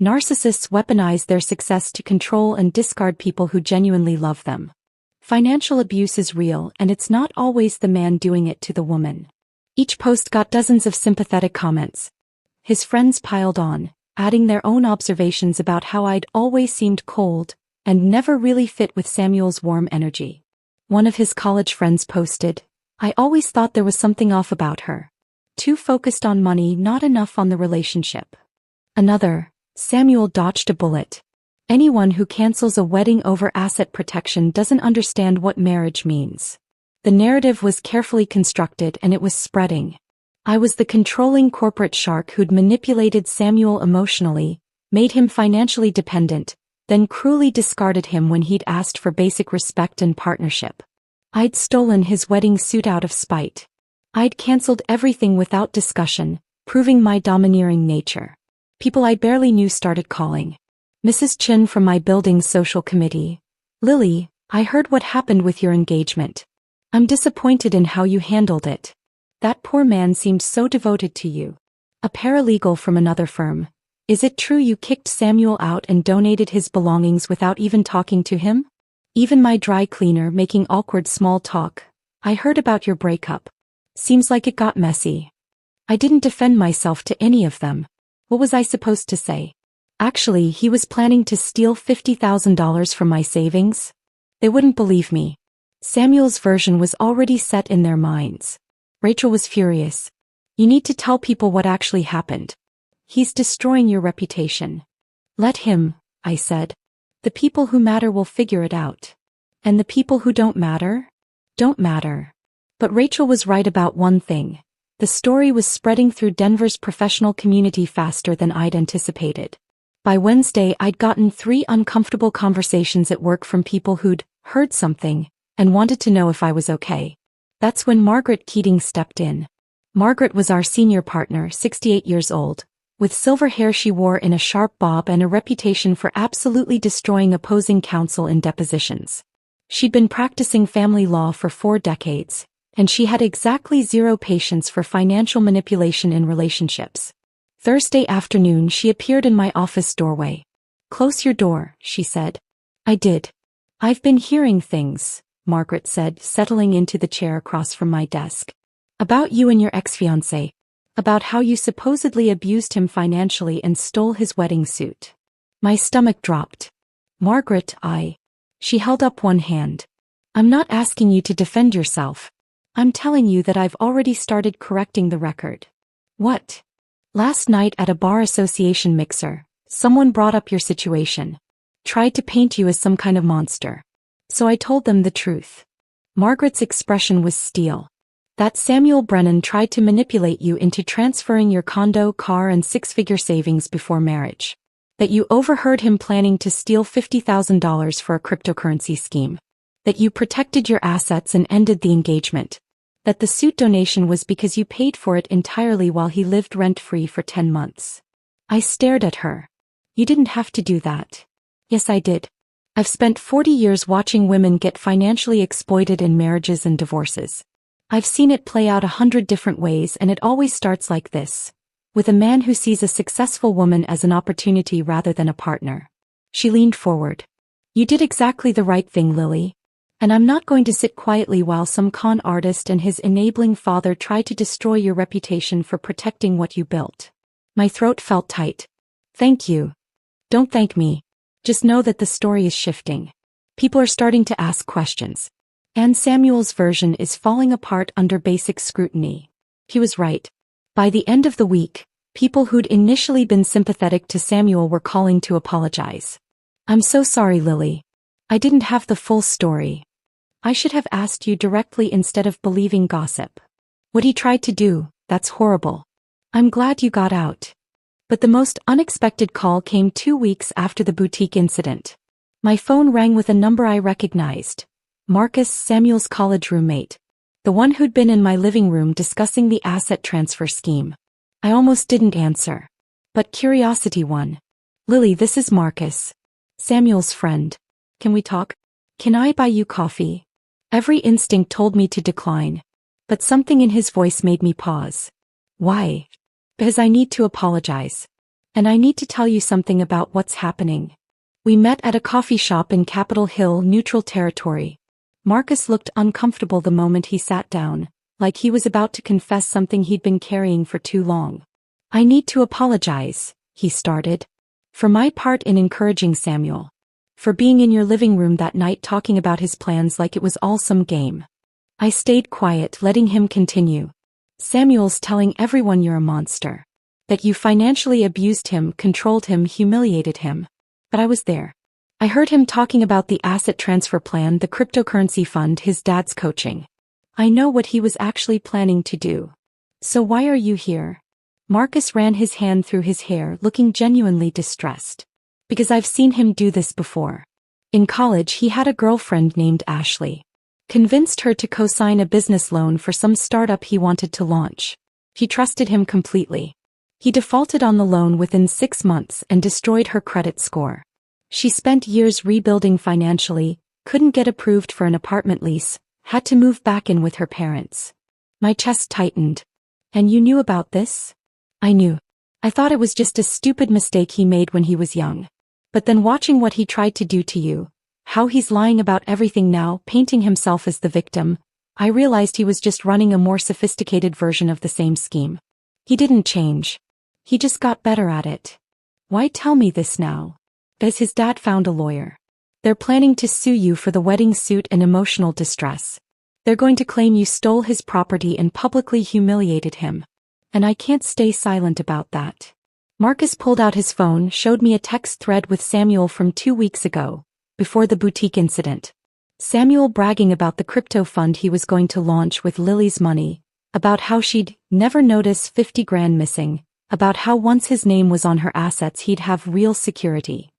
Narcissists weaponize their success to control and discard people who genuinely love them. Financial abuse is real, and it's not always the man doing it to the woman. Each post got dozens of sympathetic comments. His friends piled on, adding their own observations about how I'd always seemed cold and never really fit with Samuel's warm energy. One of his college friends posted, "I always thought there was something off about her. Too focused on money, not enough on the relationship." Another, "Samuel dodged a bullet. Anyone who cancels a wedding over asset protection doesn't understand what marriage means." The narrative was carefully constructed and it was spreading. I was the controlling corporate shark who'd manipulated Samuel emotionally, made him financially dependent, then cruelly discarded him when he'd asked for basic respect and partnership. I'd stolen his wedding suit out of spite. I'd canceled everything without discussion, proving my domineering nature. People I barely knew started calling. "Mrs. Chin from my building's social committee. Lily, I heard what happened with your engagement. I'm disappointed in how you handled it. That poor man seemed so devoted to you." A paralegal from another firm. "Is it true you kicked Samuel out and donated his belongings without even talking to him?" Even my dry cleaner making awkward small talk. "I heard about your breakup. Seems like it got messy." I didn't defend myself to any of them. What was I supposed to say? Actually, he was planning to steal $50,000 from my savings? They wouldn't believe me. Samuel's version was already set in their minds. Rachel was furious. "You need to tell people what actually happened. He's destroying your reputation." "Let him," I said. "The people who matter will figure it out. And the people who don't matter? Don't matter." But Rachel was right about one thing. The story was spreading through Denver's professional community faster than I'd anticipated. By Wednesday, I'd gotten 3 uncomfortable conversations at work from people who'd heard something and wanted to know if I was okay. That's when Margaret Keating stepped in. Margaret was our senior partner, 68 years old, with silver hair she wore in a sharp bob and a reputation for absolutely destroying opposing counsel in depositions. She'd been practicing family law for 4 decades, and she had exactly 0 patience for financial manipulation in relationships. Thursday afternoon she appeared in my office doorway. "Close your door," she said. I did. "I've been hearing things," Margaret said, settling into the chair across from my desk. "About you and your ex-fiancé. About how you supposedly abused him financially and stole his wedding suit." My stomach dropped. "Margaret, She held up one hand. "I'm not asking you to defend yourself. I'm telling you that I've already started correcting the record." "What?" "Last night at a bar association mixer, someone brought up your situation. Tried to paint you as some kind of monster. So I told them the truth." Margaret's expression was steel. "That Samuel Brennan tried to manipulate you into transferring your condo, car and 6-figure savings before marriage. That you overheard him planning to steal $50,000 for a cryptocurrency scheme. That you protected your assets and ended the engagement. That the suit donation was because you paid for it entirely while he lived rent-free for 10 months. I stared at her. You didn't have to do that. Yes, I did. I've spent 40 years watching women get financially exploited in marriages and divorces. I've seen it play out 100 different ways, and it always starts like this, with a man who sees a successful woman as an opportunity rather than a partner. She leaned forward. You did exactly the right thing, Lily. And I'm not going to sit quietly while some con artist and his enabling father try to destroy your reputation for protecting what you built. My throat felt tight. Thank you. Don't thank me. Just know that the story is shifting. People are starting to ask questions. And Samuel's version is falling apart under basic scrutiny. He was right. By the end of the week, people who'd initially been sympathetic to Samuel were calling to apologize. I'm so sorry, Lily. I didn't have the full story. I should have asked you directly instead of believing gossip. What he tried to do, that's horrible. I'm glad you got out. But the most unexpected call came 2 weeks after the boutique incident. My phone rang with a number I recognized. Marcus, Samuel's college roommate. The one who'd been in my living room discussing the asset transfer scheme. I almost didn't answer. But curiosity won. Lily, this is Marcus. Samuel's friend. Can we talk? Can I buy you coffee? Every instinct told me to decline. But something in his voice made me pause. Why? Because I need to apologize. And I need to tell you something about what's happening. We met at a coffee shop in Capitol Hill, neutral territory. Marcus looked uncomfortable the moment he sat down, like he was about to confess something he'd been carrying for too long. I need to apologize, he started. For my part in encouraging Samuel. For being in your living room that night talking about his plans like it was all some game. I stayed quiet, letting him continue. Samuel's telling everyone you're a monster. That you financially abused him, controlled him, humiliated him. But I was there. I heard him talking about the asset transfer plan, the cryptocurrency fund his dad's coaching. I know what he was actually planning to do. So why are you here? Marcus ran his hand through his hair, looking genuinely distressed. Because I've seen him do this before. In college he had a girlfriend named Ashley. Convinced her to co-sign a business loan for some startup he wanted to launch. He trusted him completely. He defaulted on the loan within 6 months and destroyed her credit score. She spent years rebuilding financially, couldn't get approved for an apartment lease, had to move back in with her parents. My chest tightened. And you knew about this? I knew. I thought it was just a stupid mistake he made when he was young. But then watching what he tried to do to you, how he's lying about everything now, painting himself as the victim, I realized he was just running a more sophisticated version of the same scheme. He didn't change. He just got better at it. Why tell me this now? Because his dad found a lawyer. They're planning to sue you for the wedding suit and emotional distress. They're going to claim you stole his property and publicly humiliated him. And I can't stay silent about that. Marcus pulled out his phone, showed me a text thread with Samuel from 2 weeks ago, before the boutique incident. Samuel bragging about the crypto fund he was going to launch with Lily's money, about how she'd never notice 50 grand missing, about how once his name was on her assets he'd have real security.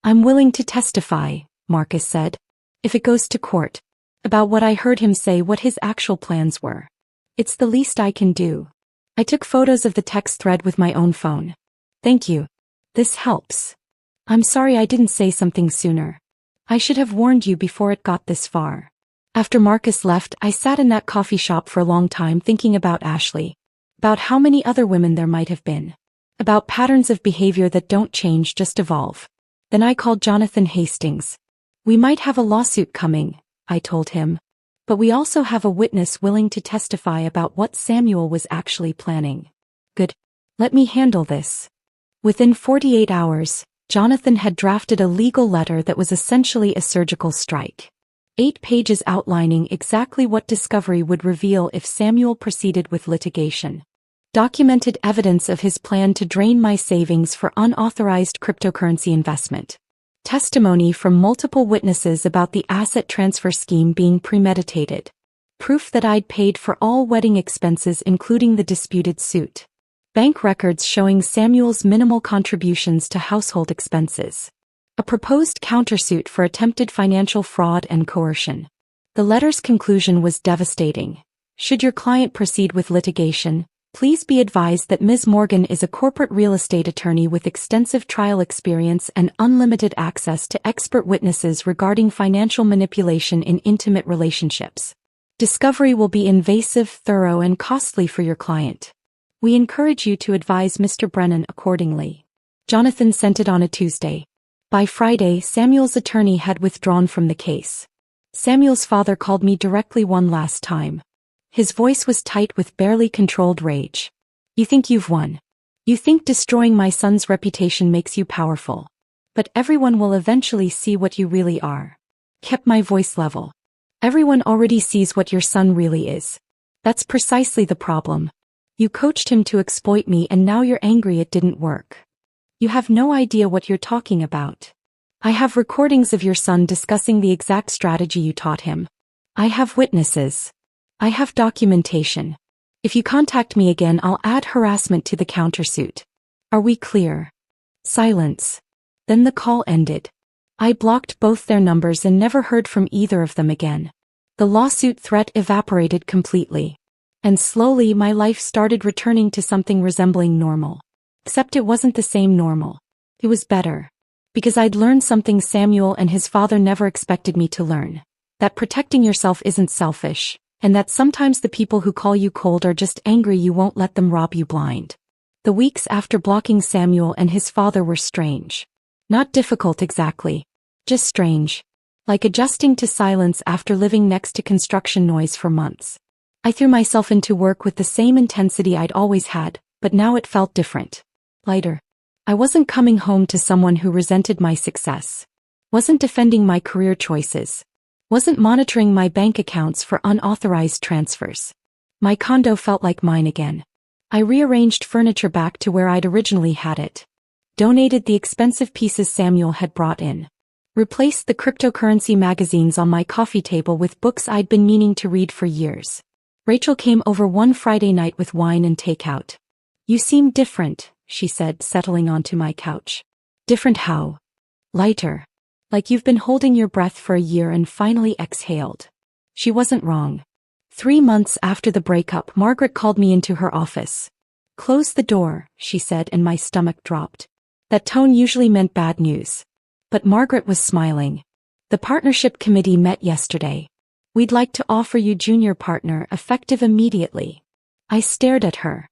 I'm willing to testify, Marcus said. If it goes to court. About what I heard him say, what his actual plans were. It's the least I can do. I took photos of the text thread with my own phone. Thank you. This helps. I'm sorry I didn't say something sooner. I should have warned you before it got this far. After Marcus left, I sat in that coffee shop for a long time thinking about Ashley. About how many other women there might have been. About patterns of behavior that don't change, just evolve. Then I called Jonathan Hastings. We might have a lawsuit coming, I told him. But we also have a witness willing to testify about what Samuel was actually planning. Good. Let me handle this. Within 48 hours, Jonathan had drafted a legal letter that was essentially a surgical strike. 8 pages outlining exactly what discovery would reveal if Samuel proceeded with litigation. Documented evidence of his plan to drain my savings for unauthorized cryptocurrency investment. Testimony from multiple witnesses about the asset transfer scheme being premeditated. Proof that I'd paid for all wedding expenses including the disputed suit. Bank records showing Samuel's minimal contributions to household expenses. A proposed countersuit for attempted financial fraud and coercion. The letter's conclusion was devastating. Should your client proceed with litigation, Please be advised that Ms. Morgan is a corporate real estate attorney with extensive trial experience and unlimited access to expert witnesses regarding financial manipulation in intimate relationships. Discovery will be invasive, thorough, and costly for your client. We encourage you to advise Mr. Brennan accordingly. Jonathan sent it on a Tuesday. By Friday, Samuel's attorney had withdrawn from the case. Samuel's father called me directly one last time. His voice was tight with barely controlled rage. You think you've won. You think destroying my son's reputation makes you powerful. But everyone will eventually see what you really are. Kept my voice level. Everyone already sees what your son really is. That's precisely the problem. You coached him to exploit me and now you're angry it didn't work. You have no idea what you're talking about. I have recordings of your son discussing the exact strategy you taught him. I have witnesses. I have documentation. If you contact me again, I'll add harassment to the countersuit. Are we clear? Silence. Then the call ended. I blocked both their numbers and never heard from either of them again. The lawsuit threat evaporated completely. And slowly my life started returning to something resembling normal. Except it wasn't the same normal. It was better. Because I'd learned something Samuel and his father never expected me to learn. That protecting yourself isn't selfish, and that sometimes the people who call you cold are just angry you won't let them rob you blind. The weeks after blocking Samuel and his father were strange. Not difficult exactly. Just strange. Like adjusting to silence after living next to construction noise for months. I threw myself into work with the same intensity I'd always had, but now it felt different. Lighter. I wasn't coming home to someone who resented my success. Wasn't defending my career choices. Wasn't monitoring my bank accounts for unauthorized transfers. My condo felt like mine again. I rearranged furniture back to where I'd originally had it. Donated the expensive pieces Samuel had brought in. Replaced the cryptocurrency magazines on my coffee table with books I'd been meaning to read for years. Rachel came over one Friday night with wine and takeout. You seem different, she said, settling onto my couch. Different how? Lighter. Like you've been holding your breath for a year and finally exhaled. She wasn't wrong. 3 months after the breakup, Margaret called me into her office. Close the door, she said, and my stomach dropped. That tone usually meant bad news. But Margaret was smiling. The partnership committee met yesterday. We'd like to offer you junior partner, effective immediately. I stared at her.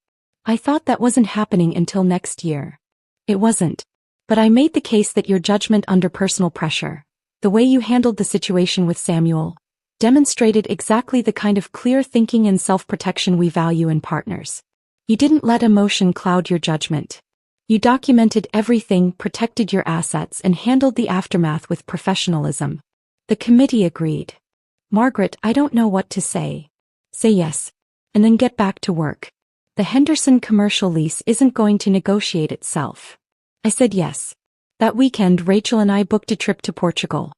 I thought that wasn't happening until next year. It wasn't. But I made the case that your judgment under personal pressure, the way you handled the situation with Samuel, demonstrated exactly the kind of clear thinking and self-protection we value in partners. You didn't let emotion cloud your judgment. You documented everything, protected your assets, and handled the aftermath with professionalism. The committee agreed. Margaret, I don't know what to say. Say yes. And then get back to work. The Henderson commercial lease isn't going to negotiate itself. I said yes. That weekend, Rachel and I booked a trip to Portugal.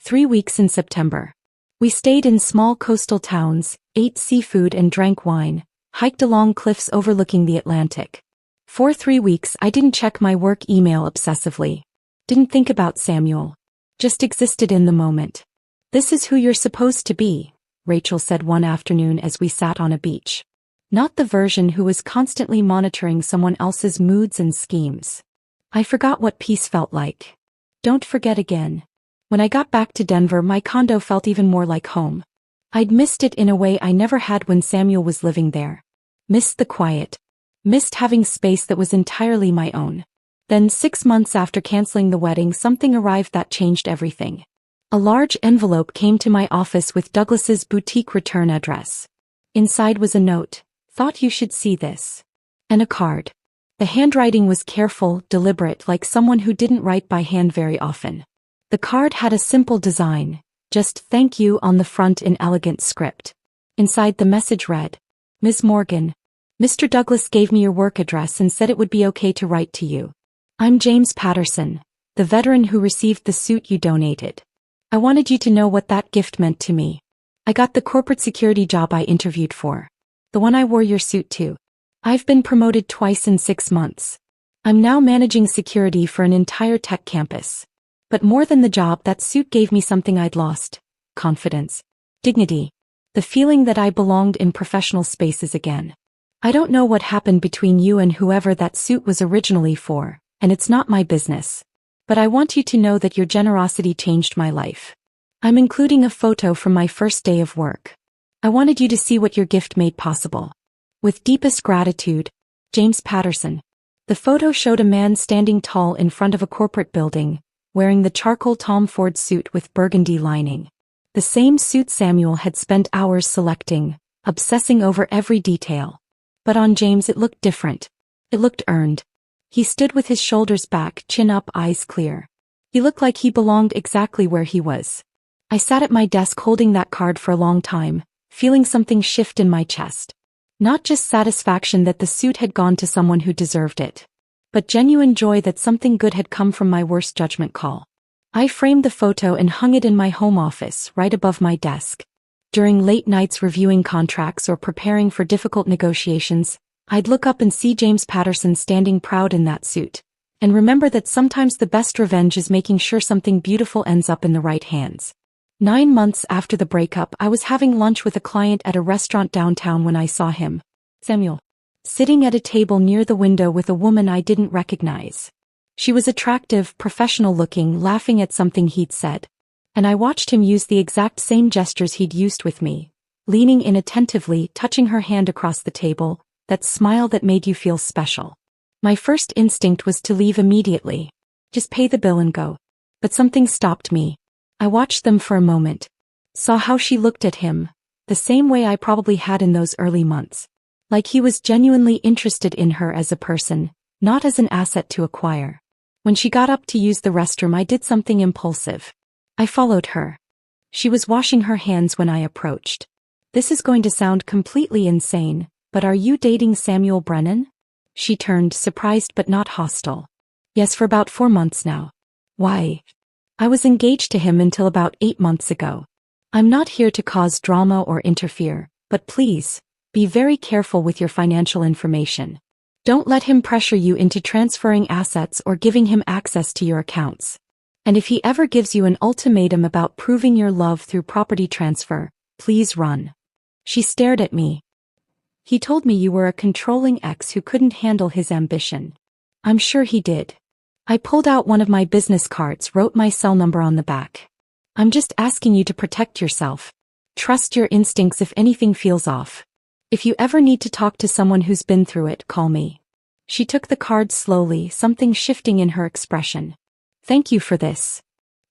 3 weeks in September. We stayed in small coastal towns, ate seafood and drank wine, hiked along cliffs overlooking the Atlantic. For 3 weeks, I didn't check my work email obsessively. Didn't think about Samuel. Just existed in the moment. This is who you're supposed to be, Rachel said one afternoon as we sat on a beach. Not the version who was constantly monitoring someone else's moods and schemes. I forgot what peace felt like. Don't forget again. When I got back to Denver, my condo felt even more like home. I'd missed it in a way I never had when Samuel was living there. Missed the quiet. Missed having space that was entirely my own. Then 6 months after canceling the wedding, something arrived that changed everything. A large envelope came to my office with Douglas's boutique return address. Inside was a note. Thought you should see this. And a card. The handwriting was careful, deliberate, like someone who didn't write by hand very often. The card had a simple design, just "thank you" on the front in elegant script. Inside the message read, Ms. Morgan, Mr. Douglas gave me your work address and said it would be okay to write to you. I'm James Patterson, the veteran who received the suit you donated. I wanted you to know what that gift meant to me. I got the corporate security job I interviewed for. The one I wore your suit to. I've been promoted twice in 6 months. I'm now managing security for an entire tech campus. But more than the job, that suit gave me something I'd lost. Confidence. Dignity. The feeling that I belonged in professional spaces again. I don't know what happened between you and whoever that suit was originally for, and it's not my business. But I want you to know that your generosity changed my life. I'm including a photo from my first day of work. I wanted you to see what your gift made possible. With deepest gratitude, James Patterson. The photo showed a man standing tall in front of a corporate building, wearing the charcoal Tom Ford suit with burgundy lining. The same suit Samuel had spent hours selecting, obsessing over every detail. But on James it looked different. It looked earned. He stood with his shoulders back, chin up, eyes clear. He looked like he belonged exactly where he was. I sat at my desk holding that card for a long time, feeling something shift in my chest. Not just satisfaction that the suit had gone to someone who deserved it, but genuine joy that something good had come from my worst judgment call. I framed the photo and hung it in my home office, right above my desk. During late nights reviewing contracts or preparing for difficult negotiations, I'd look up and see James Patterson standing proud in that suit, and remember that sometimes the best revenge is making sure something beautiful ends up in the right hands. 9 months after the breakup, I was having lunch with a client at a restaurant downtown when I saw him, Samuel, sitting at a table near the window with a woman I didn't recognize. She was attractive, professional-looking, laughing at something he'd said. And I watched him use the exact same gestures he'd used with me, leaning in attentively, touching her hand across the table, that smile that made you feel special. My first instinct was to leave immediately. Just pay the bill and go. But something stopped me. I watched them for a moment. Saw how she looked at him, the same way I probably had in those early months. Like he was genuinely interested in her as a person, not as an asset to acquire. When she got up to use the restroom, I did something impulsive. I followed her. She was washing her hands when I approached. This is going to sound completely insane, but are you dating Samuel Brennan? She turned, surprised but not hostile. Yes, for about 4 months now. Why? I was engaged to him until about 8 months ago. I'm not here to cause drama or interfere, but please, be very careful with your financial information. Don't let him pressure you into transferring assets or giving him access to your accounts. And if he ever gives you an ultimatum about proving your love through property transfer, please run. She stared at me. He told me you were a controlling ex who couldn't handle his ambition. I'm sure he did. I pulled out one of my business cards, wrote my cell number on the back. I'm just asking you to protect yourself. Trust your instincts if anything feels off. If you ever need to talk to someone who's been through it, call me. She took the card slowly, something shifting in her expression. Thank you for this.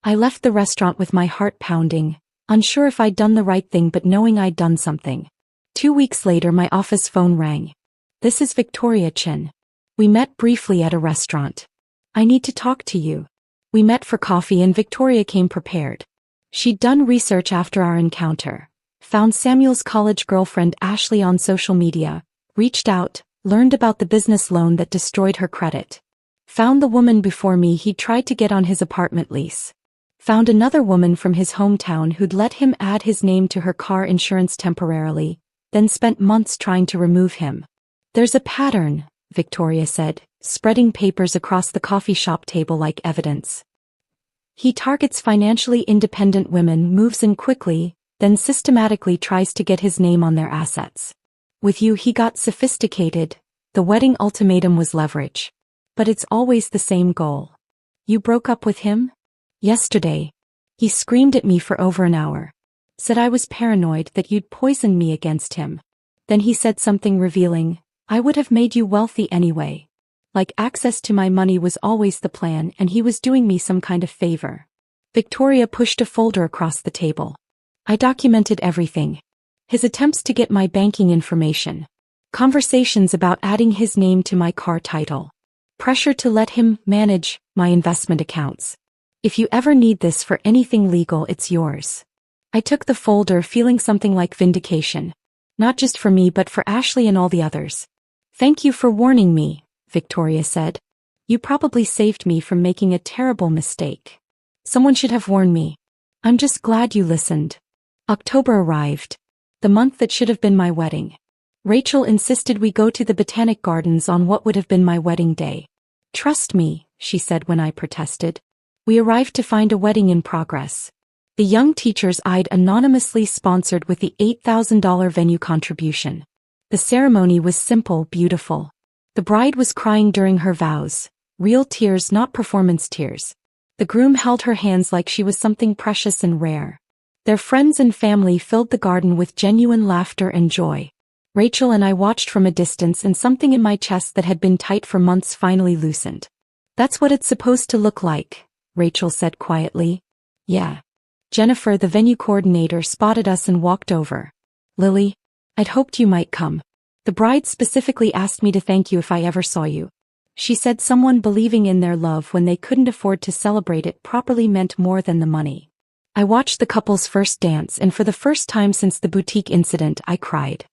I left the restaurant with my heart pounding, unsure if I'd done the right thing but knowing I'd done something. 2 weeks later, my office phone rang. This is Victoria Chin. We met briefly at a restaurant. I need to talk to you. We met for coffee and Victoria came prepared. She'd done research after our encounter, found Samuel's college girlfriend Ashley on social media, reached out, learned about the business loan that destroyed her credit. Found the woman before me he'd tried to get on his apartment lease. Found another woman from his hometown who'd let him add his name to her car insurance temporarily, then spent months trying to remove him. There's a pattern, Victoria said, spreading papers across the coffee shop table like evidence. He targets financially independent women, moves in quickly, then systematically tries to get his name on their assets. With you he got sophisticated, the wedding ultimatum was leverage. But it's always the same goal. You broke up with him? Yesterday. He screamed at me for over an hour. Said I was paranoid that you'd poisoned me against him. Then he said something revealing, I would have made you wealthy anyway. Like access to my money was always the plan and he was doing me some kind of favor. Victoria pushed a folder across the table. I documented everything. His attempts to get my banking information. Conversations about adding his name to my car title. Pressure to let him manage my investment accounts. If you ever need this for anything legal, it's yours. I took the folder feeling something like vindication. Not just for me but for Ashley and all the others. Thank you for warning me, Victoria said. You probably saved me from making a terrible mistake. Someone should have warned me. I'm just glad you listened. October arrived. The month that should have been my wedding. Rachel insisted we go to the Botanic Gardens on what would have been my wedding day. Trust me, she said when I protested. We arrived to find a wedding in progress. The young teachers I'd anonymously sponsored with the $8,000 venue contribution. The ceremony was simple, beautiful. The bride was crying during her vows, real tears, not performance tears. The groom held her hands like she was something precious and rare. Their friends and family filled the garden with genuine laughter and joy. Rachel and I watched from a distance, and something in my chest that had been tight for months finally loosened. "That's what it's supposed to look like," Rachel said quietly. "Yeah." Jennifer, the venue coordinator, spotted us and walked over. "Lily, I'd hoped you might come. The bride specifically asked me to thank you if I ever saw you." She said someone believing in their love when they couldn't afford to celebrate it properly meant more than the money. I watched the couple's first dance, and for the first time since the boutique incident, I cried.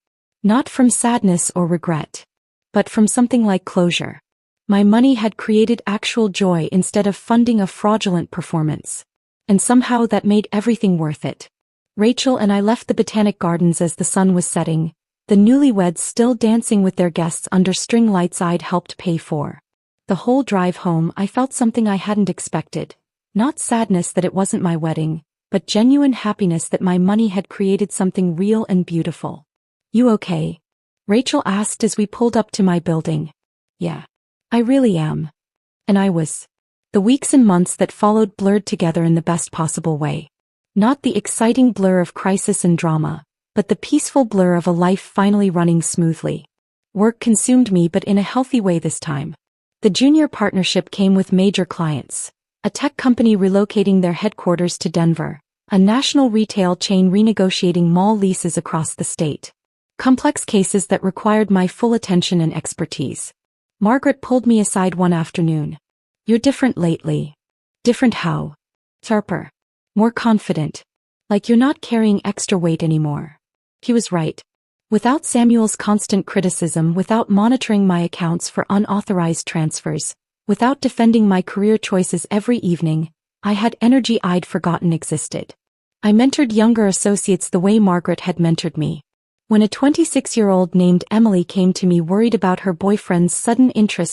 Not from sadness or regret, but from something like closure. My money had created actual joy instead of funding a fraudulent performance. And somehow that made everything worth it. Rachel and I left the Botanic Gardens as the sun was setting, the newlyweds still dancing with their guests under string lights I'd helped pay for. The whole drive home I felt something I hadn't expected. Not sadness that it wasn't my wedding, but genuine happiness that my money had created something real and beautiful. "You okay?" Rachel asked as we pulled up to my building. "Yeah. I really am." And I was. The weeks and months that followed blurred together in the best possible way. Not the exciting blur of crisis and drama, but the peaceful blur of a life finally running smoothly. Work consumed me, but in a healthy way this time. The junior partnership came with major clients. A tech company relocating their headquarters to Denver. A national retail chain renegotiating mall leases across the state. Complex cases that required my full attention and expertise. Margaret pulled me aside one afternoon. "You're different lately." "Different how?" "Sharper. More confident. Like you're not carrying extra weight anymore." He was right. Without Samuel's constant criticism, without monitoring my accounts for unauthorized transfers, without defending my career choices every evening, I had energy I'd forgotten existed. I mentored younger associates the way Margaret had mentored me. When a 26-year-old named Emily came to me worried about her boyfriend's sudden interest